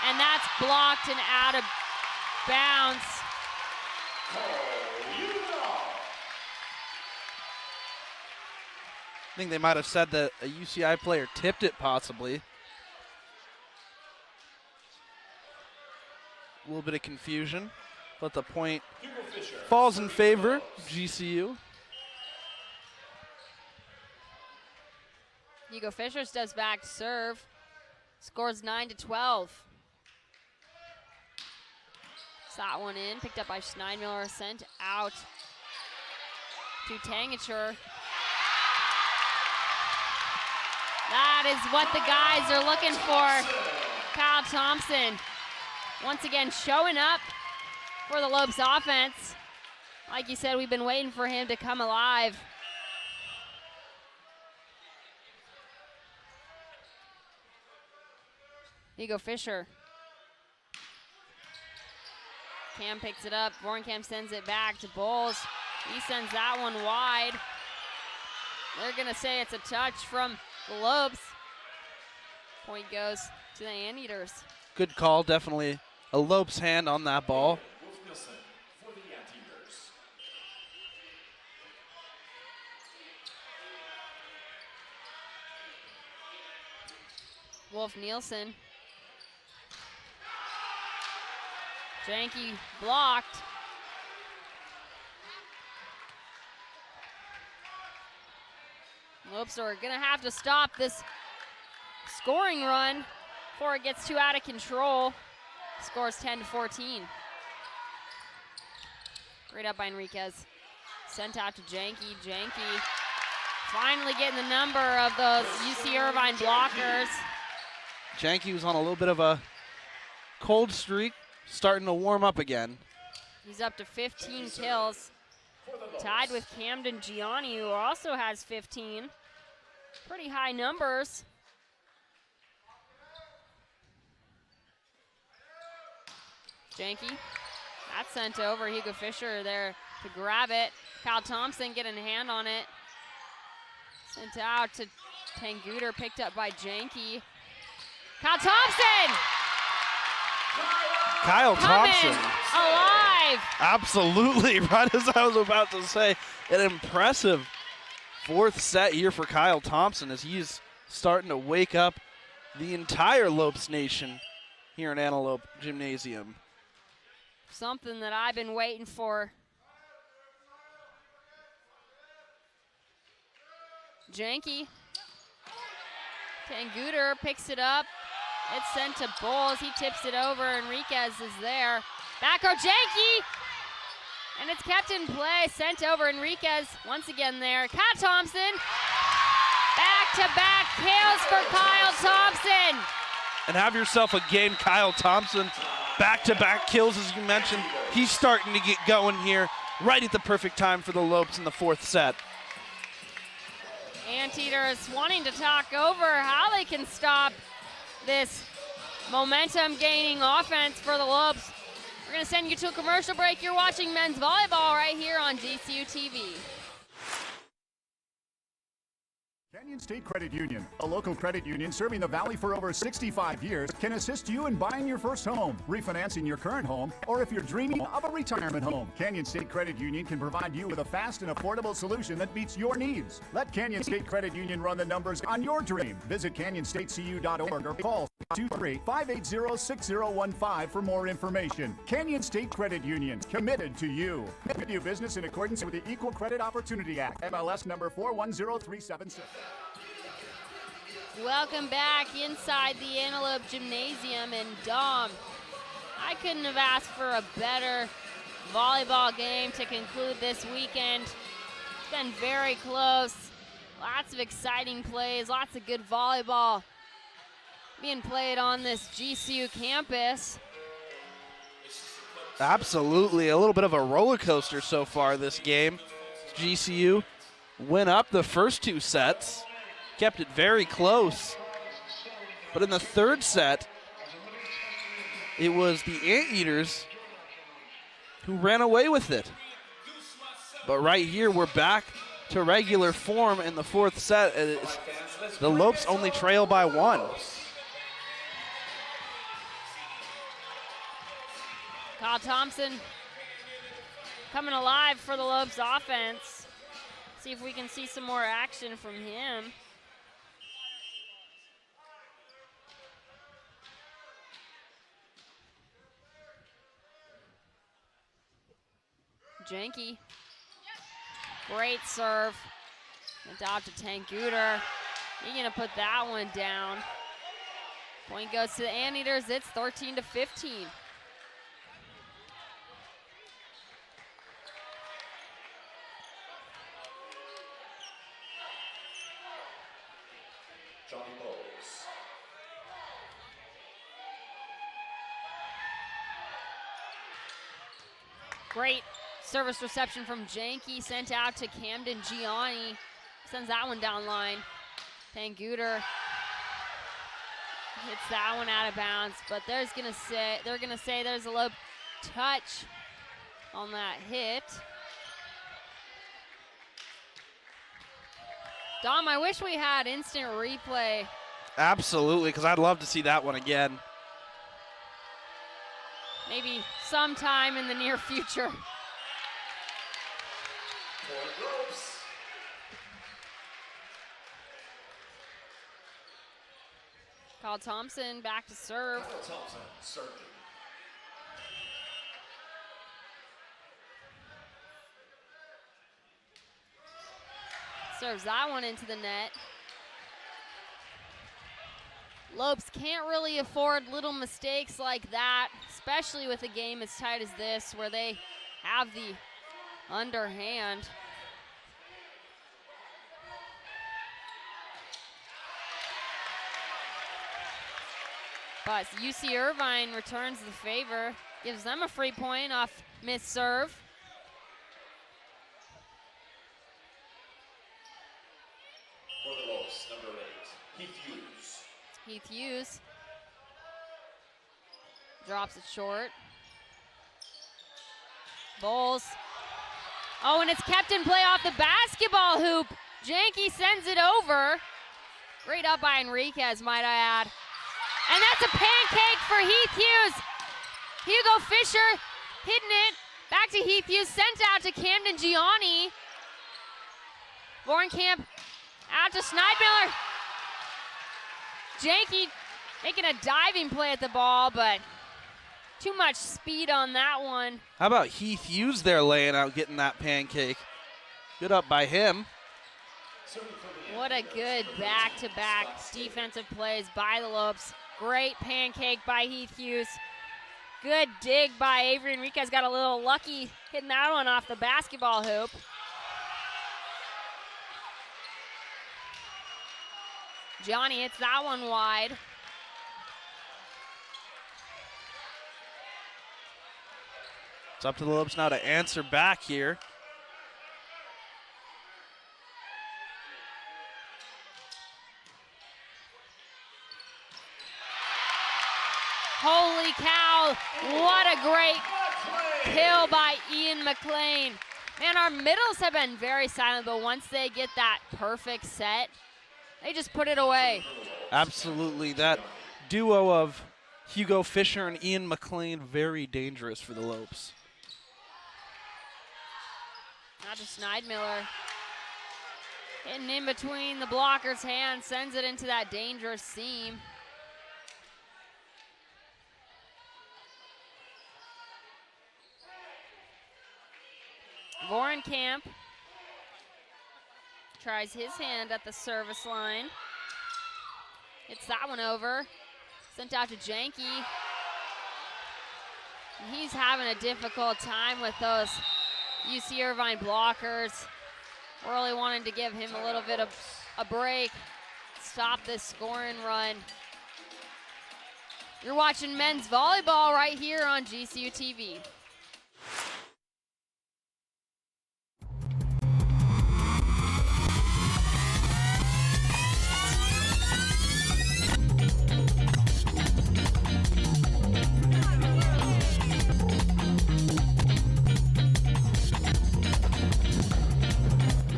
And that's blocked and out of bounds. I think they might have said that a UCI player tipped it possibly. A little bit of confusion, but the point falls in favor of GCU. Hugo Fisher steps back to serve. Scores 9-12. That one in, picked up by Schneidmiller, sent out to Tangacher. That is what the guys are looking for. Kyle Thompson once again showing up for the Lopes offense. Like you said, we've been waiting for him to come alive. Hugo Fisher. Cam picks it up. Vorncamp sends it back to Bowles. He sends that one wide. They're going to say it's a touch from the Lopes. Point goes to the Anteaters. Good call, definitely a Lopes hand on that ball. Wolf Nielsen. Janky blocked. Lopes are going to have to stop this scoring run before it gets too out of control. Scores 10-14. Great up by Enriquez. Sent out to Janky. Janky finally getting the number of those UC Irvine blockers. Janky was on a little bit of a cold streak, starting to warm up again. He's up to 15 kills. Tied with Camden Gianni, who also has 15. Pretty high numbers. Janky. That's sent over. Hugo Fisher there to grab it. Kyle Thompson getting a hand on it. Sent out to Tanguter, picked up by Janky. Kyle Thompson! Kyle Thompson. Alive! Absolutely, right as I was about to say. An impressive fourth set here for Kyle Thompson as he's starting to wake up the entire Lopes Nation here in Antelope Gymnasium. Something that I've been waiting for. Janky. Tanguter picks it up. It's sent to Bowles. He tips it over. Enriquez is there. Back row Janky. And it's kept in play. Sent over. Enriquez once again there. Kyle Thompson. Back-to-back kills for Kyle Thompson. And have yourself a game, Kyle Thompson. Back-to-back kills, as you mentioned. He's starting to get going here right at the perfect time for the Lopes in the fourth set. Anteater is wanting to talk over how they can stop this momentum gaining offense for the Lopes. We're going to send you to a commercial break. You're watching men's volleyball right here on GCU TV. Canyon State Credit Union, a local credit union serving the Valley for over 65 years, can assist you in buying your first home, refinancing your current home, or if you're dreaming of a retirement home. Canyon State Credit Union can provide you with a fast and affordable solution that meets your needs. Let Canyon State Credit Union run the numbers on your dream. Visit canyonstatecu.org or call 223-580-6015 for more information. Canyon State Credit Union, committed to you. We do business in accordance with the Equal Credit Opportunity Act, MLS number 410376. Welcome back inside the Antelope Gymnasium, and Dom, I couldn't have asked for a better volleyball game to conclude this weekend. It's been very close. Lots of exciting plays, lots of good volleyball being played on this GCU campus. Absolutely, a little bit of a roller coaster so far this game. GCU went up the first two sets, kept it very close. But in the third set, it was the Anteaters who ran away with it. But right here, we're back to regular form in the fourth set. The Lopes only trail by 1. Kyle Thompson coming alive for the Lopes offense. See if we can see some more action from him. Janke, great serve. Went out to Tanguter. He's gonna put that one down. Point goes to the Anteaters. It's 13-15. Great service reception from Janke, sent out to Camden Gianni. Sends that one down line. Tanguter hits that one out of bounds, but they're gonna say there's a low touch on that hit. Dom, I wish we had instant replay. Absolutely, because I'd love to see that one again. Maybe sometime in the near future. Kyle Thompson back to serve. Serves that one into the net. Lopes can't really afford little mistakes like that, especially with a game as tight as this where they have the underhand. But UC Irvine returns the favor, gives them a free point off missed serve. For the Lopes, number 8, Heath Hughes. Heath Hughes drops it short. Bowles. Oh, and it's kept in play off the basketball hoop. Janke sends it over. Great up by Enriquez, might I add. And that's a pancake for Heath Hughes. Hugo Fisher hitting it. Back to Heath Hughes, sent out to Camden Gianni. Vorenkamp out to Schneidmiller. Janke making a diving play at the ball, but too much speed on that one. How about Heath Hughes there laying out, getting that pancake? Good up by him. What a good back-to-back defensive plays by the Lopes. Great pancake by Heath Hughes. Good dig by Avery Enriquez. Got a little lucky hitting that one off the basketball hoop. Johnny hits that one wide. It's up to the Lopes now to answer back here. Holy cow, what a great kill by Ian McLean. Man, our middles have been very silent, but once they get that perfect set, they just put it away. Absolutely. That duo of Hugo Fisher and Ian McLean, very dangerous for the Lopes. Now to Schneidmiller. Hitting in between the blocker's hands, sends it into that dangerous seam. Vorenkamp tries his hand at the service line. Hits that one over. Sent out to Janke. He's having a difficult time with those UC Irvine blockers. Really wanting to give him a little bit of a break. Stop this scoring run. You're watching men's volleyball right here on GCU TV.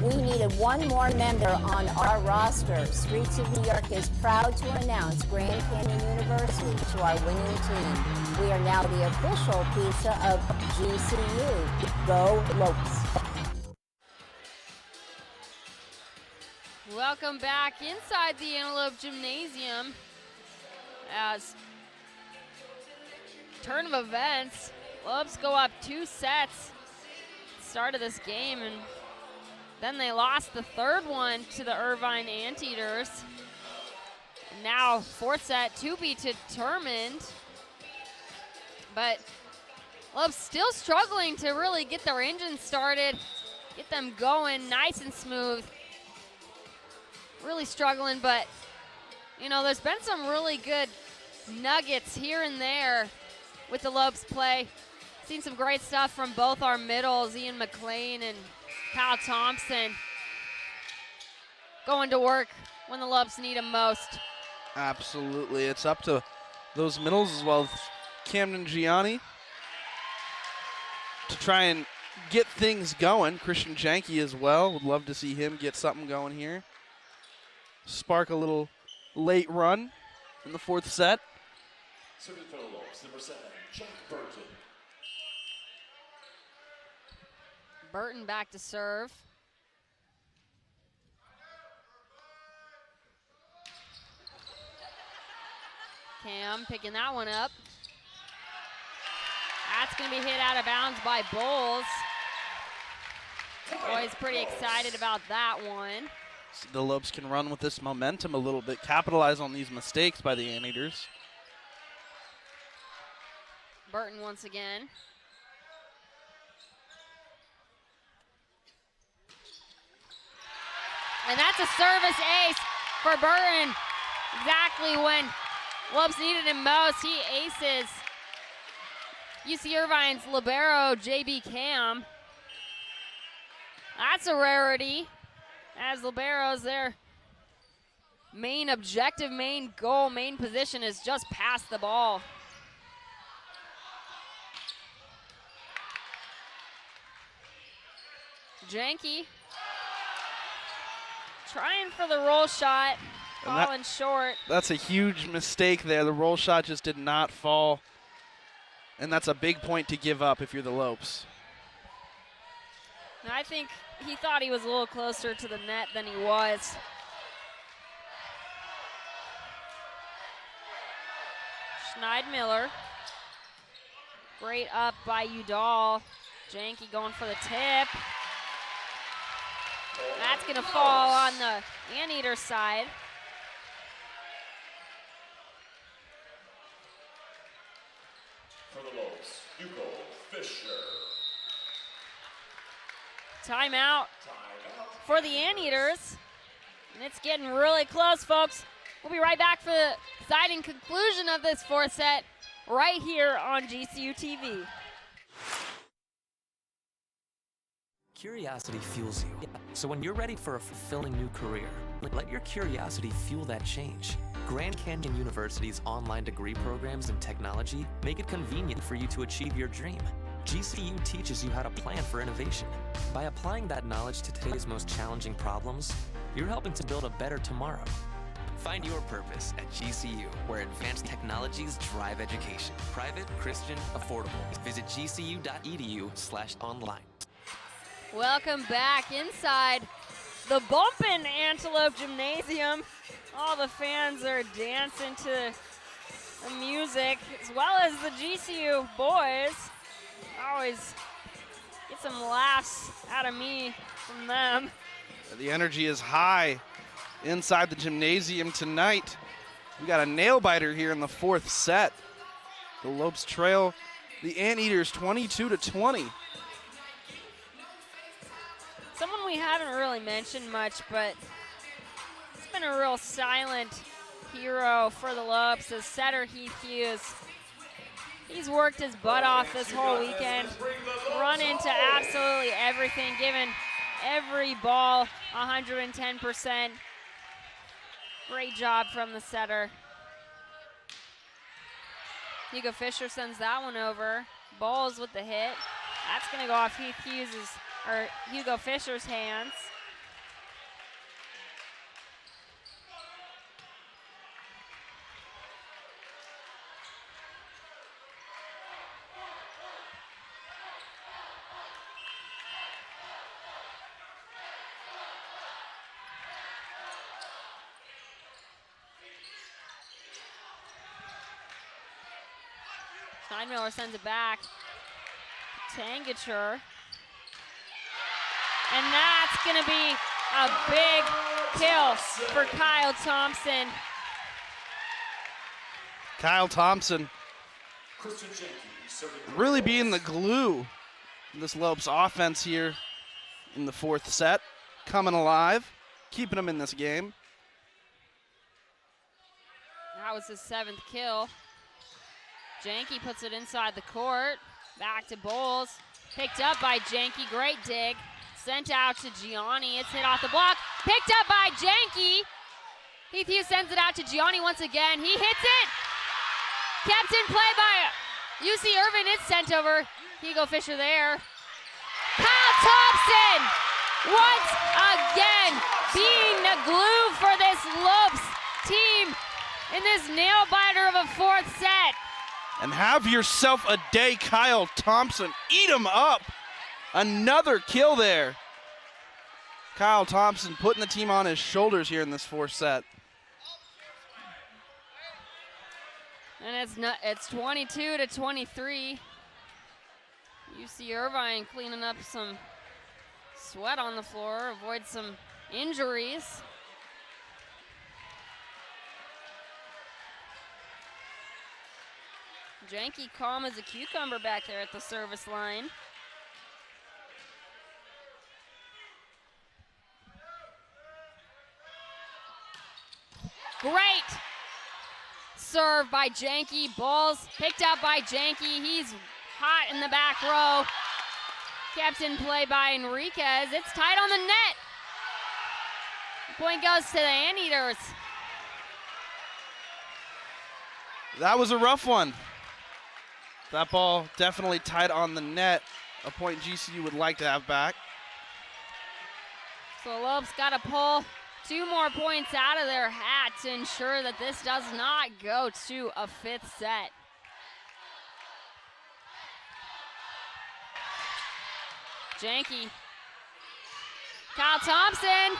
We needed one more member on our roster. Streets of New York is proud to announce Grand Canyon University to our winning team. We are now the official pizza of GCU. Go Lopes. Welcome back inside the Antelope Gymnasium as turn of events. Lopes go up 2 sets at the start of this game, and then they lost the third one to the Irvine Anteaters. Now 4th set to be determined. But Lopes still struggling to really get their engine started, get them going nice and smooth. Really struggling, but you know, there's been some really good nuggets here and there with the Lopes play. Seen some great stuff from both our middles, Ian McLean and Kyle Thompson, going to work when the Lopes need them most. Absolutely. It's up to those middles as well as Camden Gianni to try and get things going. Christian Janke as well. Would love to see him get something going here. Spark a little late run in the 4th set. Serving for the Lopes, number 7, Jack Burton. Burton back to serve. Cam picking that one up. That's going to be hit out of bounds by Bowles. Boy's pretty excited about that one. So the Lopes can run with this momentum a little bit, capitalize on these mistakes by the Anteaters. Burton once again. And that's a service ace for Burton. Exactly when Lopes needed him most, he aces UC Irvine's libero, JB Cam. That's a rarity, as liberos, their main objective, main goal, main position is just pass the ball. Janke trying for the roll shot, falling short. That's a huge mistake there. The roll shot just did not fall. And that's a big point to give up if you're the Lopes. I think he thought he was a little closer to the net than he was. Schneidmiller. Great up by Udall. Janke going for the tip. That's going to fall on the Anteater side. For the Lopes, Hugo Fisher. Timeout for the Anteaters. And it's getting really close, folks. We'll be right back for the exciting conclusion of this 4th set right here on GCU TV. Curiosity fuels you. So when you're ready for a fulfilling new career, Let your curiosity fuel that change. Grand Canyon University's online degree programs in technology make it convenient for you to achieve your dream. GCU teaches you how to plan for innovation. By applying that knowledge to today's most challenging problems, you're helping to build a better tomorrow. Find your purpose at GCU, where advanced technologies drive education. Private, Christian, affordable. Visit gcu.edu/online. Welcome back inside the bumpin' Antelope Gymnasium. All the fans are dancing to the music, as well as the GCU boys. Always get some laughs out of me from them. The energy is high inside the gymnasium tonight. We got a nail biter here in the 4th set. The Lopes trail the Anteaters 22-20. Someone we haven't really mentioned much, but it's been a real silent hero for the Lopes is setter Heath Hughes. He's worked his butt off this whole weekend, run into absolutely everything, given every ball 110%. Great job from the setter. Hugo Fisher sends that one over. Bowles with the hit. That's going to go off Hugo Fisher's hands. Miller sends it back. Tangature. And that's going to be a big kill for Kyle Thompson. Kyle Thompson really being the glue in this Lopes offense here in the 4th set. Coming alive, keeping them in this game. That was his 7th kill. Janke puts it inside the court. Back to Bowles. Picked up by Janke. Great dig. Sent out to Gianni. It's hit off the block. Picked up by Janke. Heath Hughes sends it out to Gianni once again. He hits it. Kept in play by UC Irvine. It's sent over. Hugo Fisher there. Kyle Thompson once again being the glue for this Lopes team in this nail biter of a 4th set. And have yourself a day, Kyle Thompson. Eat him up. Another kill there. Kyle Thompson putting the team on his shoulders here in this 4th set. And it's 22-23. UC Irvine cleaning up some sweat on the floor, avoid some injuries. Janke calm as a cucumber back there at the service line. Great serve by Janke. Balls picked up by Janke. He's hot in the back row. Kept in play by Enriquez. It's tight on the net. The point goes to the Anteaters. That was a rough one. That ball definitely tight on the net. A point GCU would like to have back. So Lopes got to pull 2 more points out of their hat to ensure that this does not go to a 5th set. Janke. Kyle Thompson.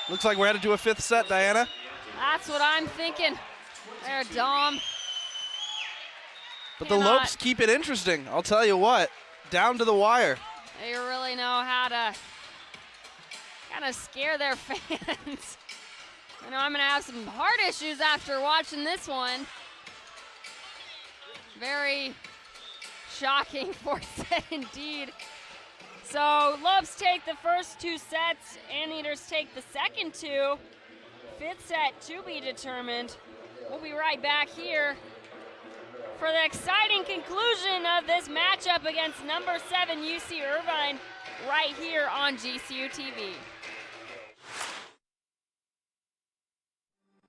Looks like we're headed to a 5th set, Diana. That's what I'm thinking. There, Dom. But the Lopes keep it interesting. I'll tell you what, down to the wire. They really know how to kind of scare their fans. I know I'm going to have some heart issues after watching this one. Very shocking 4th set indeed. So Lopes take the first 2 sets. Anteaters take the second 2. 5th set to be determined. We'll be right back here for the exciting conclusion of this matchup against number 7 UC Irvine right here on GCU TV.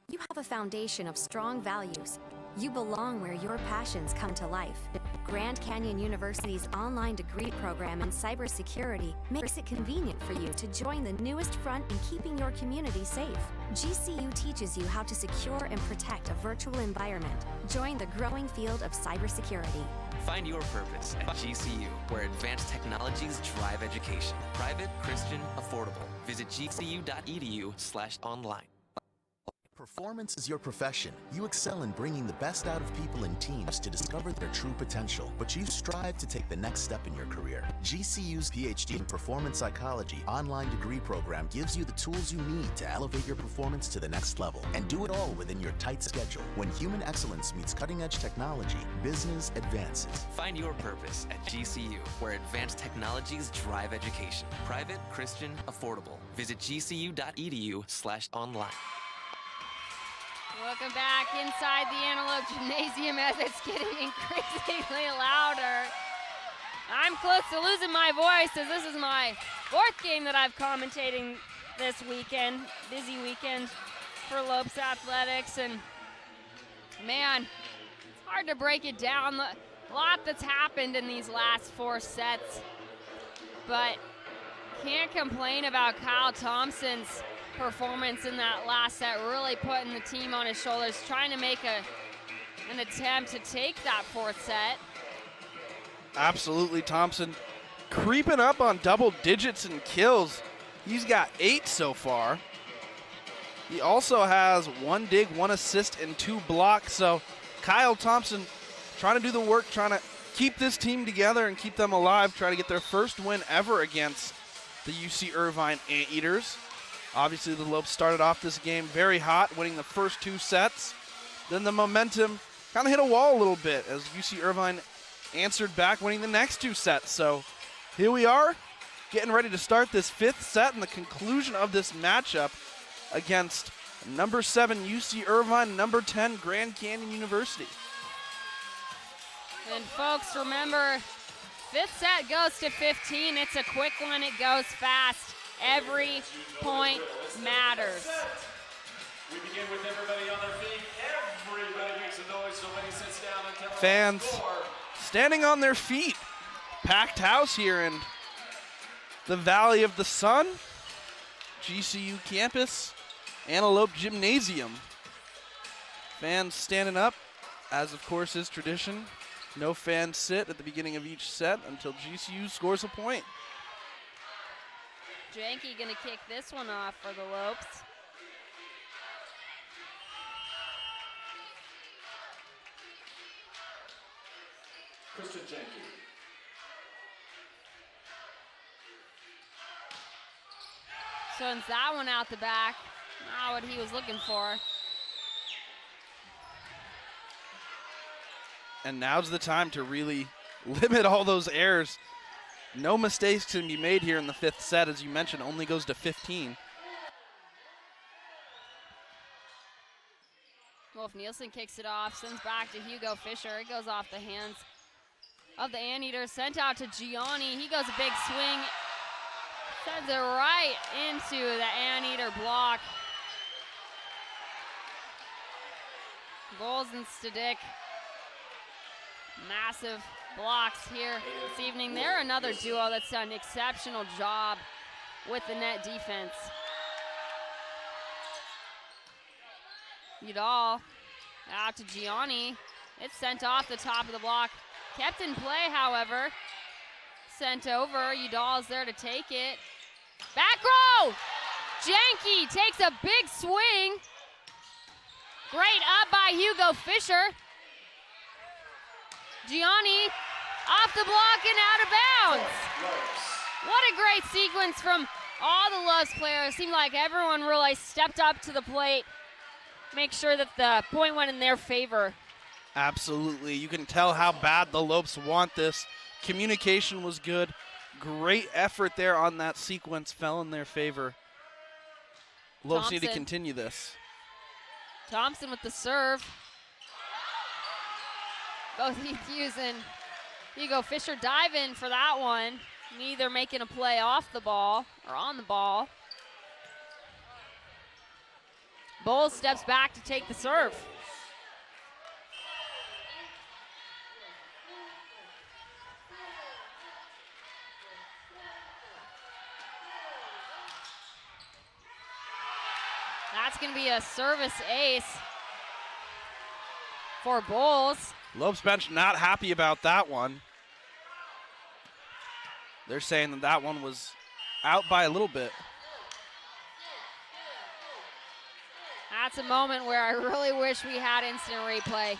You have a foundation of strong values. You belong where your passions come to life. Grand Canyon University's online degree program in cybersecurity makes it convenient for you to join the newest front in keeping your community safe. GCU teaches you how to secure and protect a virtual environment. Join the growing field of cybersecurity. Find your purpose at GCU, where advanced technologies drive education. Private, Christian, affordable. Visit gcu.edu/online. Performance is your profession. You excel in bringing the best out of people and teams to discover their true potential, but you strive to take the next step in your career. GCU's PhD in Performance Psychology online degree program gives you the tools you need to elevate your performance to the next level, and do it all within your tight schedule. When human excellence meets cutting-edge technology, business advances. Find your purpose at GCU, where advanced technologies drive education. Private, Christian, affordable. Visit gcu.edu/online. Welcome back inside the Antelope Gymnasium as it's getting increasingly louder. I'm close to losing my voice as this is my fourth game that I've commentating this weekend. Busy weekend for Lopes Athletics, and man, it's hard to break it down. A lot that's happened in these last 4 sets, but can't complain about Kyle Thompson's performance in that last set, really putting the team on his shoulders, trying to make an attempt to take that 4th set. Absolutely, Thompson creeping up on double digits in kills. He's got 8 so far. He also has 1 dig, 1 assist, and 2 blocks. So Kyle Thompson trying to do the work, trying to keep this team together and keep them alive, trying to get their first win ever against the UC Irvine Anteaters. Obviously, the Lopes started off this game very hot, winning the first 2 sets. Then the momentum kind of hit a wall a little bit as UC Irvine answered back, winning the next 2 sets. So here we are, getting ready to start this 5th set and the conclusion of this matchup against number 7 UC Irvine, number 10 Grand Canyon University. And folks, remember, 5th set goes to 15. It's a quick one, it goes fast. Every point matters. We begin with everybody on their feet. Everybody makes a noise so when he sits down and comes Fans standing on their feet. Packed house here in the Valley of the Sun. GCU campus, Antelope Gymnasium. Fans standing up, as of course is tradition. No fans sit at the beginning of each set until GCU scores a point. Janke gonna kick this one off for the Lopes. Christian Janke. Sends that one out the back. Not what he was looking for. And now's the time to really limit all those errors. No mistakes can be made here in the 5th set. As you mentioned, only goes to 15. Wolf Nielsen kicks it off, sends back to Hugo Fisher. It goes off the hands of the Anteaters. Sent out to Gianni. He goes a big swing. Sends it right into the Anteater block. Goals and Stadik. Massive blocks here this evening. They're another duo that's done an exceptional job with the net defense. Udall out to Gianni. It's sent off the top of the block. Kept in play, however. Sent over. Udall's there to take it. Back row! Janke takes a big swing. Great up by Hugo Fisher. Gianni off the block and out of bounds. What a great sequence from all the Lopes players. Seemed like everyone really stepped up to the plate. Make sure that the point went in their favor. Absolutely. You can tell how bad the Lopes want this. Communication was good. Great effort there on that sequence. Fell in their favor. Lopes need to continue this. Thompson with the serve. Both Heath Hughes and Hugo Fisher dive in for that one. neither making a play off the ball or on the ball. Bowles steps back to take the serve. That's going to be a service ace for Bowles. Lopes bench not happy about that one. They're saying that that one was out by a little bit. That's a moment where I really wish we had instant replay.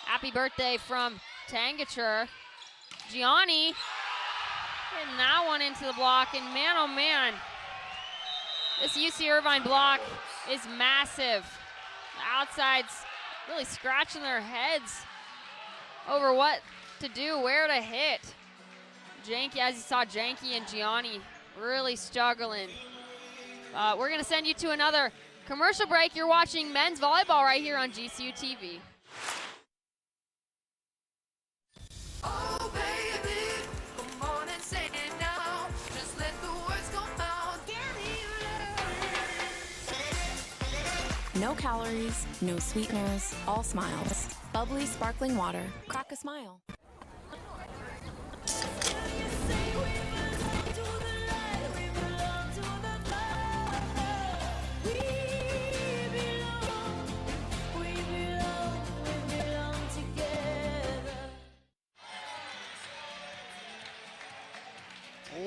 Happy birthday from Tangature. Gianni hitting that one into the block, and man, oh man, this UC Irvine block is massive. The outside's really scratching their heads over what to do, where to hit. Janky, as you saw, Janky and Gianni really struggling. We're going to send you to another commercial break. You're watching men's volleyball right here on GCU TV. Oh, baby, come on and say it now. Just let the words come out. No calories, no sweeteners, all smiles. Bubbly sparkling water. Crack a smile.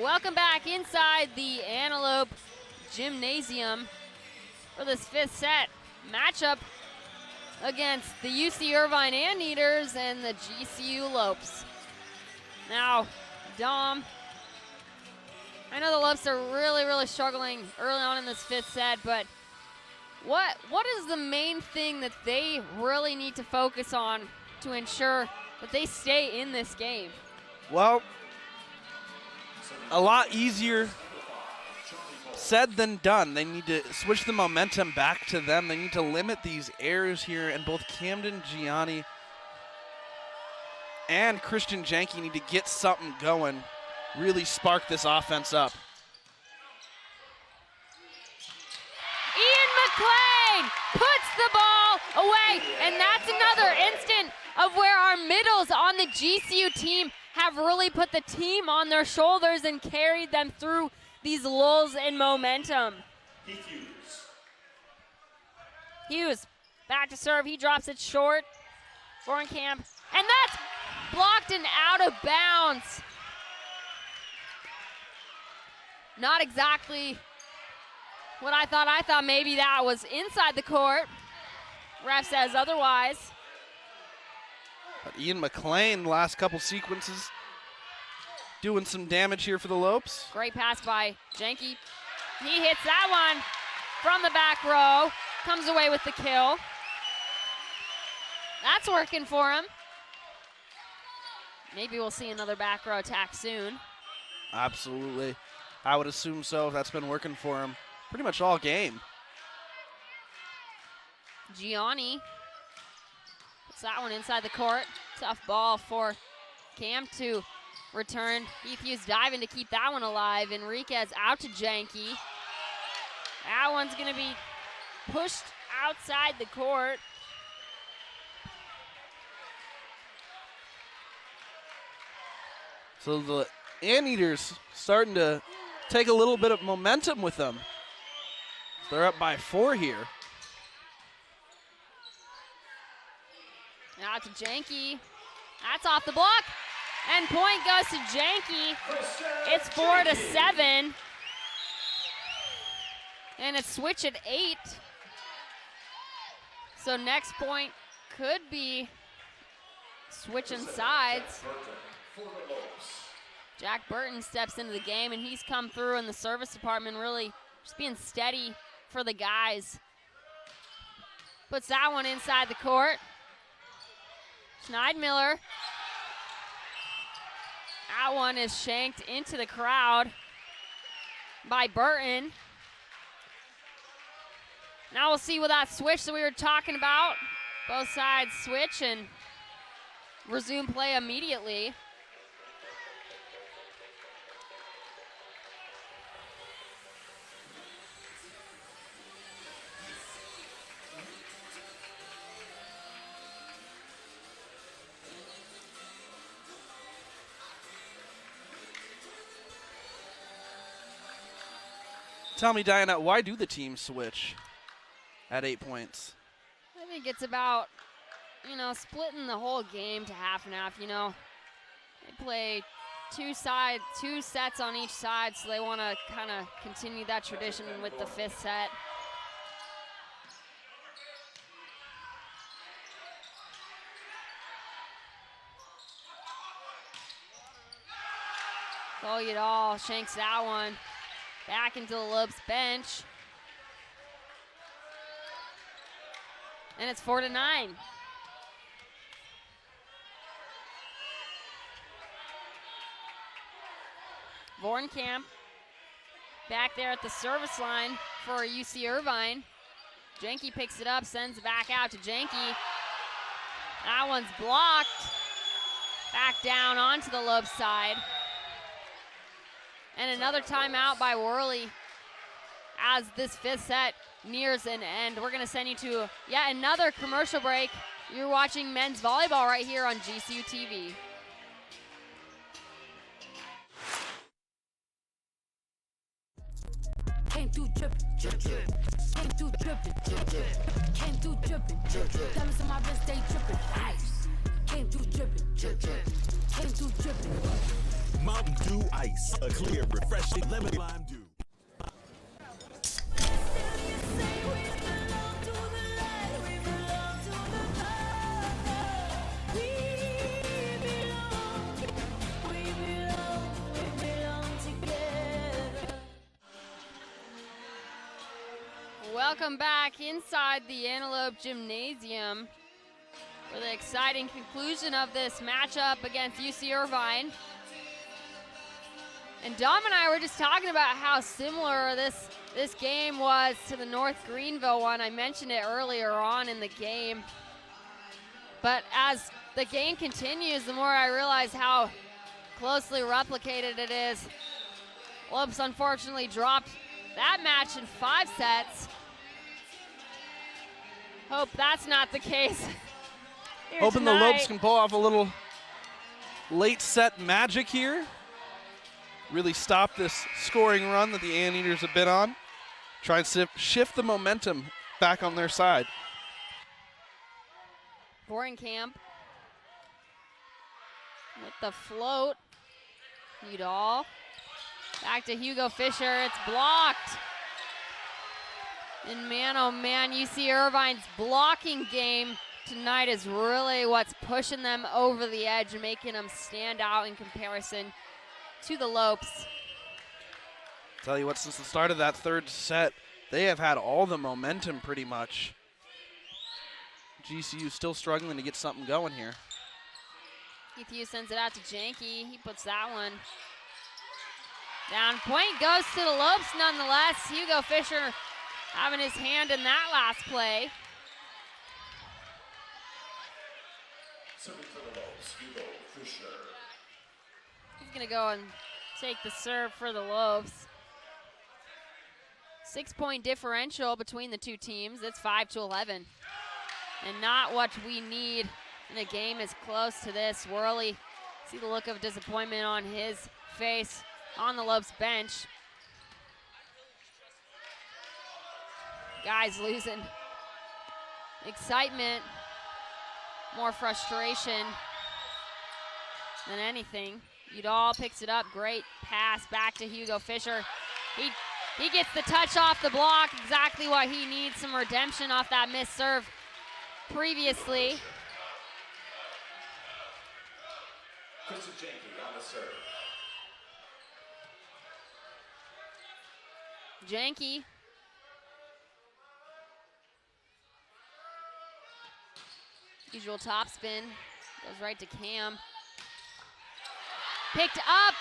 Welcome back inside the Antelope Gymnasium for this fifth set matchup against the UC Irvine Anteaters and the GCU Lopes. Now, Dom, I know the Lopes are really struggling early on in this fifth set, but what is the main thing that they really need to focus on to ensure that they stay in this game? Well, a lot easier said than done. They need to switch the momentum back to them. They need to limit these errors here, and both Camden Gianni and Christian Janke need to get something going, really spark this offense up. Ian McLean puts the ball away, and that's another instant of where our middles on the GCU team have really put the team on their shoulders and carried them through these lulls in momentum. Hughes back to serve. He drops it short. Camp, and that's blocked and out of bounds. Not exactly what I thought. I thought maybe that was inside the court. Ref says otherwise. But Ian McLean, last couple sequences, doing some damage here for the Lopes. Great pass by Janke. He hits that one from the back row. Comes away with the kill. That's working for him. Maybe we'll see another back row attack soon. Absolutely. I would assume so if that's been working for him pretty much all game. Gianni puts that one inside the court. Tough ball for Cam to return. Heath Hughes diving to keep that one alive. Enriquez out to Janke. That one's going to be pushed outside the court. So the Anteaters starting to take a little bit of momentum with them. They're up by 4 here. Now to Janke. That's off the block. And point goes to Janke. It's 4-7. And it's switch at 8. So next point could be switching sides. Jack Burton steps into the game, and he's come through in the service department, really just being steady for the guys. Puts that one inside the court. Schneidmiller. That one is shanked into the crowd by Burton. Now we'll see with that switch that we were talking about. Both sides switch and resume play immediately. Tell me, Diana, why do the teams switch at 8 points? I think it's about, splitting the whole game to half and half. They play two sets on each side, so they want to kind of continue that tradition with the 5th set. Volleyball shanks that one. Back into the Lopes bench. And it's 4-9. Vornkamp back there at the service line for UC Irvine. Jenke picks it up, sends it back out to Jenke. That one's blocked. Back down onto the Lopes side. And another timeout by Worley as this 5th set nears an end. We're going to send you to yet another commercial break. You're watching men's volleyball right here on GCU TV. Came through drippin', came through drippin', came through drippin', diamonds on my wrist, they drippin', ice. Came through drippin', came through drippin'. Mountain Dew Ice, a clear, refreshing lemon lime dew. Welcome back inside the Antelope Gymnasium for the exciting conclusion of this matchup against UC Irvine. And Dom and I were just talking about how similar this game was to the North Greenville one. I mentioned it earlier on in the game. But as the game continues, the more I realize how closely replicated it is. Lopes unfortunately dropped that match in 5 sets. Hope that's not the case. Hoping the Lopes can pull off a little late set magic here. Really stop this scoring run that the Anteaters have been on. Try and shift the momentum back on their side. Vornkamp with the float. Udall. Back to Hugo Fisher. It's blocked. And man, oh man, UC Irvine's blocking game tonight is really what's pushing them over the edge and making them stand out in comparison to the Lopes. Tell you what, since the start of that 3rd set, they have had all the momentum pretty much. GCU still struggling to get something going here. Keith Hughes sends it out to Jenke. He puts that one down. Point goes to the Lopes nonetheless. Hugo Fisher having his hand in that last play. Serving for the Lopes, Hugo Fisher. He's going to go and take the serve for the Lopes. 6-point differential between the two teams. It's 5-11. And not what we need in a game as close to this. Worley, see the look of disappointment on his face on the Lopes bench. Guys losing excitement, more frustration than anything. Udall picks it up, great pass back to Hugo Fisher. He gets the touch off the block, exactly what he needs, some redemption off that missed serve previously. Christian Jenke on the serve. Jenke. Usual topspin, goes right to Cam. Picked up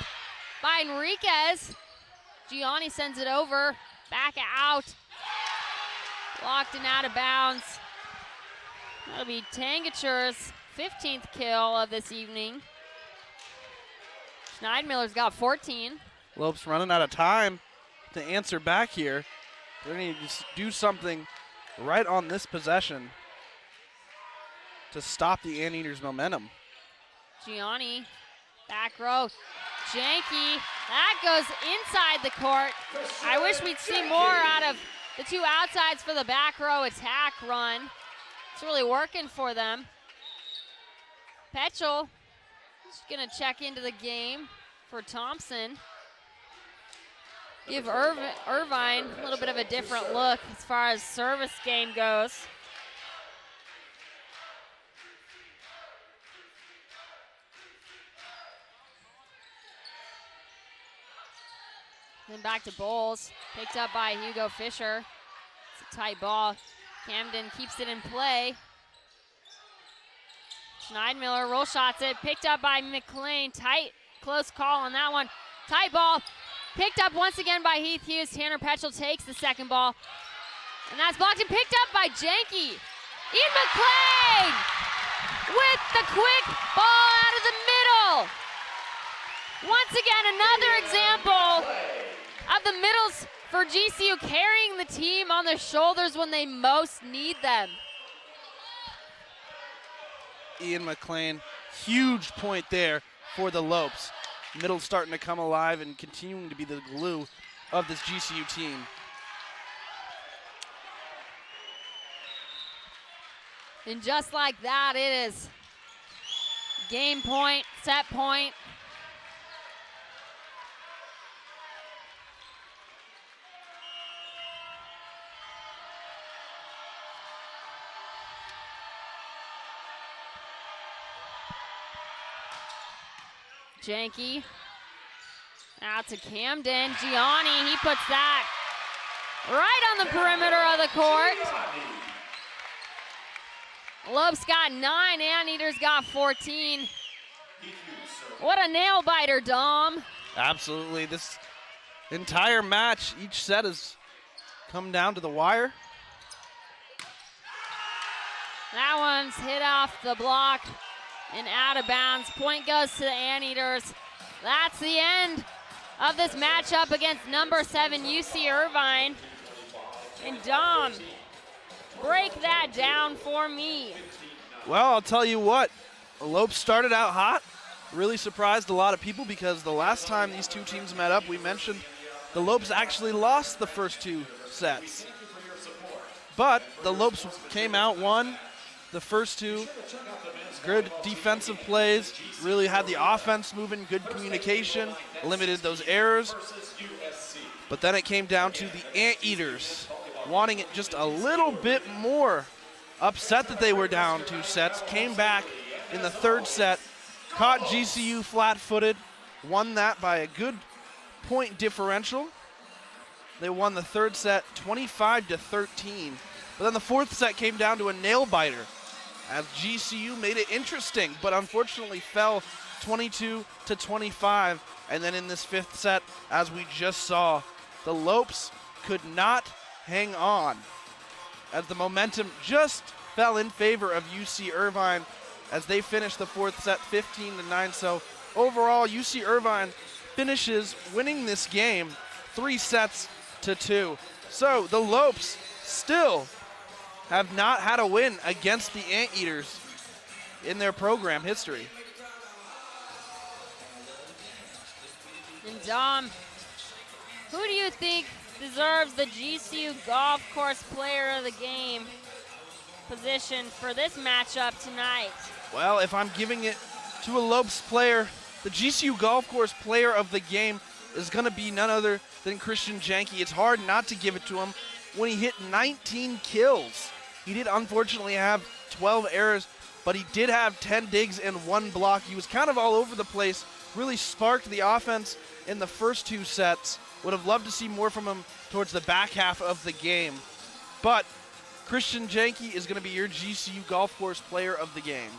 by Enriquez. Gianni sends it over, back out. Blocked and out of bounds. That'll be Tangature's 15th kill of this evening. Schneidmiller's got 14. Lopes running out of time to answer back here. They're going to do something right on this possession to stop the Anteaters' momentum. Gianni, back row. Janke, that goes inside the court. I wish we'd see more out of the two outsides for the back row attack run. It's really working for them. Petchel is gonna check into the game for Thompson. Give Irvine a little bit of a different look as far as service game goes. Then back to Bowles, picked up by Hugo Fisher. It's a tight ball. Camden keeps it in play. Schneidmiller roll shots it, picked up by McLean. Tight, close call on that one. Tight ball, picked up once again by Heath Hughes. Tanner Petchel takes the second ball. And that's blocked and picked up by Janke. Ian McLean with the quick ball out of the middle. Once again, another example of the middles for GCU carrying the team on their shoulders when they most need them. Ian McLean, huge point there for the Lopes. Middle starting to come alive and continuing to be the glue of this GCU team. And just like that, it is game point, set point. Janke out to Camden. Gianni, he puts that right on the perimeter of the court. Lopes got 9, Anteaters got 14. What a nail biter, Dom. Absolutely. This entire match, each set has come down to the wire. That one's hit off the block and out of bounds. Point goes to the Anteaters. That's the end of this matchup against number 7 UC Irvine. And Dom, break that down for me. Well, I'll tell you what, Lopes started out hot. Really surprised a lot of people because the last time these two teams met up, we mentioned the Lopes actually lost the first 2 sets. But the Lopes came out, won the first 2. Good defensive plays, really had the offense moving, good communication, limited those errors. But then it came down to the Anteaters wanting it just a little bit more. Upset that they were down 2 sets, came back in the 3rd set, caught GCU flat-footed, won that by a good point differential. They won the 3rd set 25-13. But then the 4th set came down to a nail-biter as GCU made it interesting, but unfortunately fell 22-25. And then in this 5th set, as we just saw, the Lopes could not hang on as the momentum just fell in favor of UC Irvine as they finished the 4th set 15-9. So overall, UC Irvine finishes winning this game 3-2. So the Lopes still have not had a win against the Anteaters in their program history. And Dom, who do you think deserves the GCU Golf Course Player of the Game position for this matchup tonight? Well, if I'm giving it to a Lopes player, the GCU Golf Course Player of the Game is going to be none other than Christian Janke. It's hard not to give it to him when he hit 19 kills. He did unfortunately have 12 errors, but he did have 10 digs and 1 block. He was kind of all over the place, really sparked the offense in the first 2 sets. Would have loved to see more from him towards the back half of the game. But Christian Janke is going to be your GCU Golf Course Player of the Game.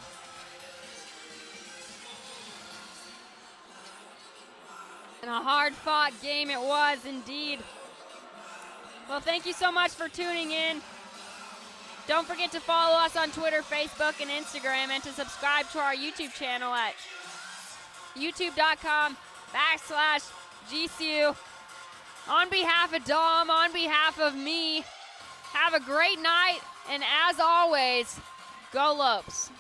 And a hard-fought game it was indeed. Well, thank you so much for tuning in. Don't forget to follow us on Twitter, Facebook, and Instagram, and to subscribe to our YouTube channel at youtube.com/GCU. On behalf of Dom, on behalf of me, have a great night, and as always, go Lopes.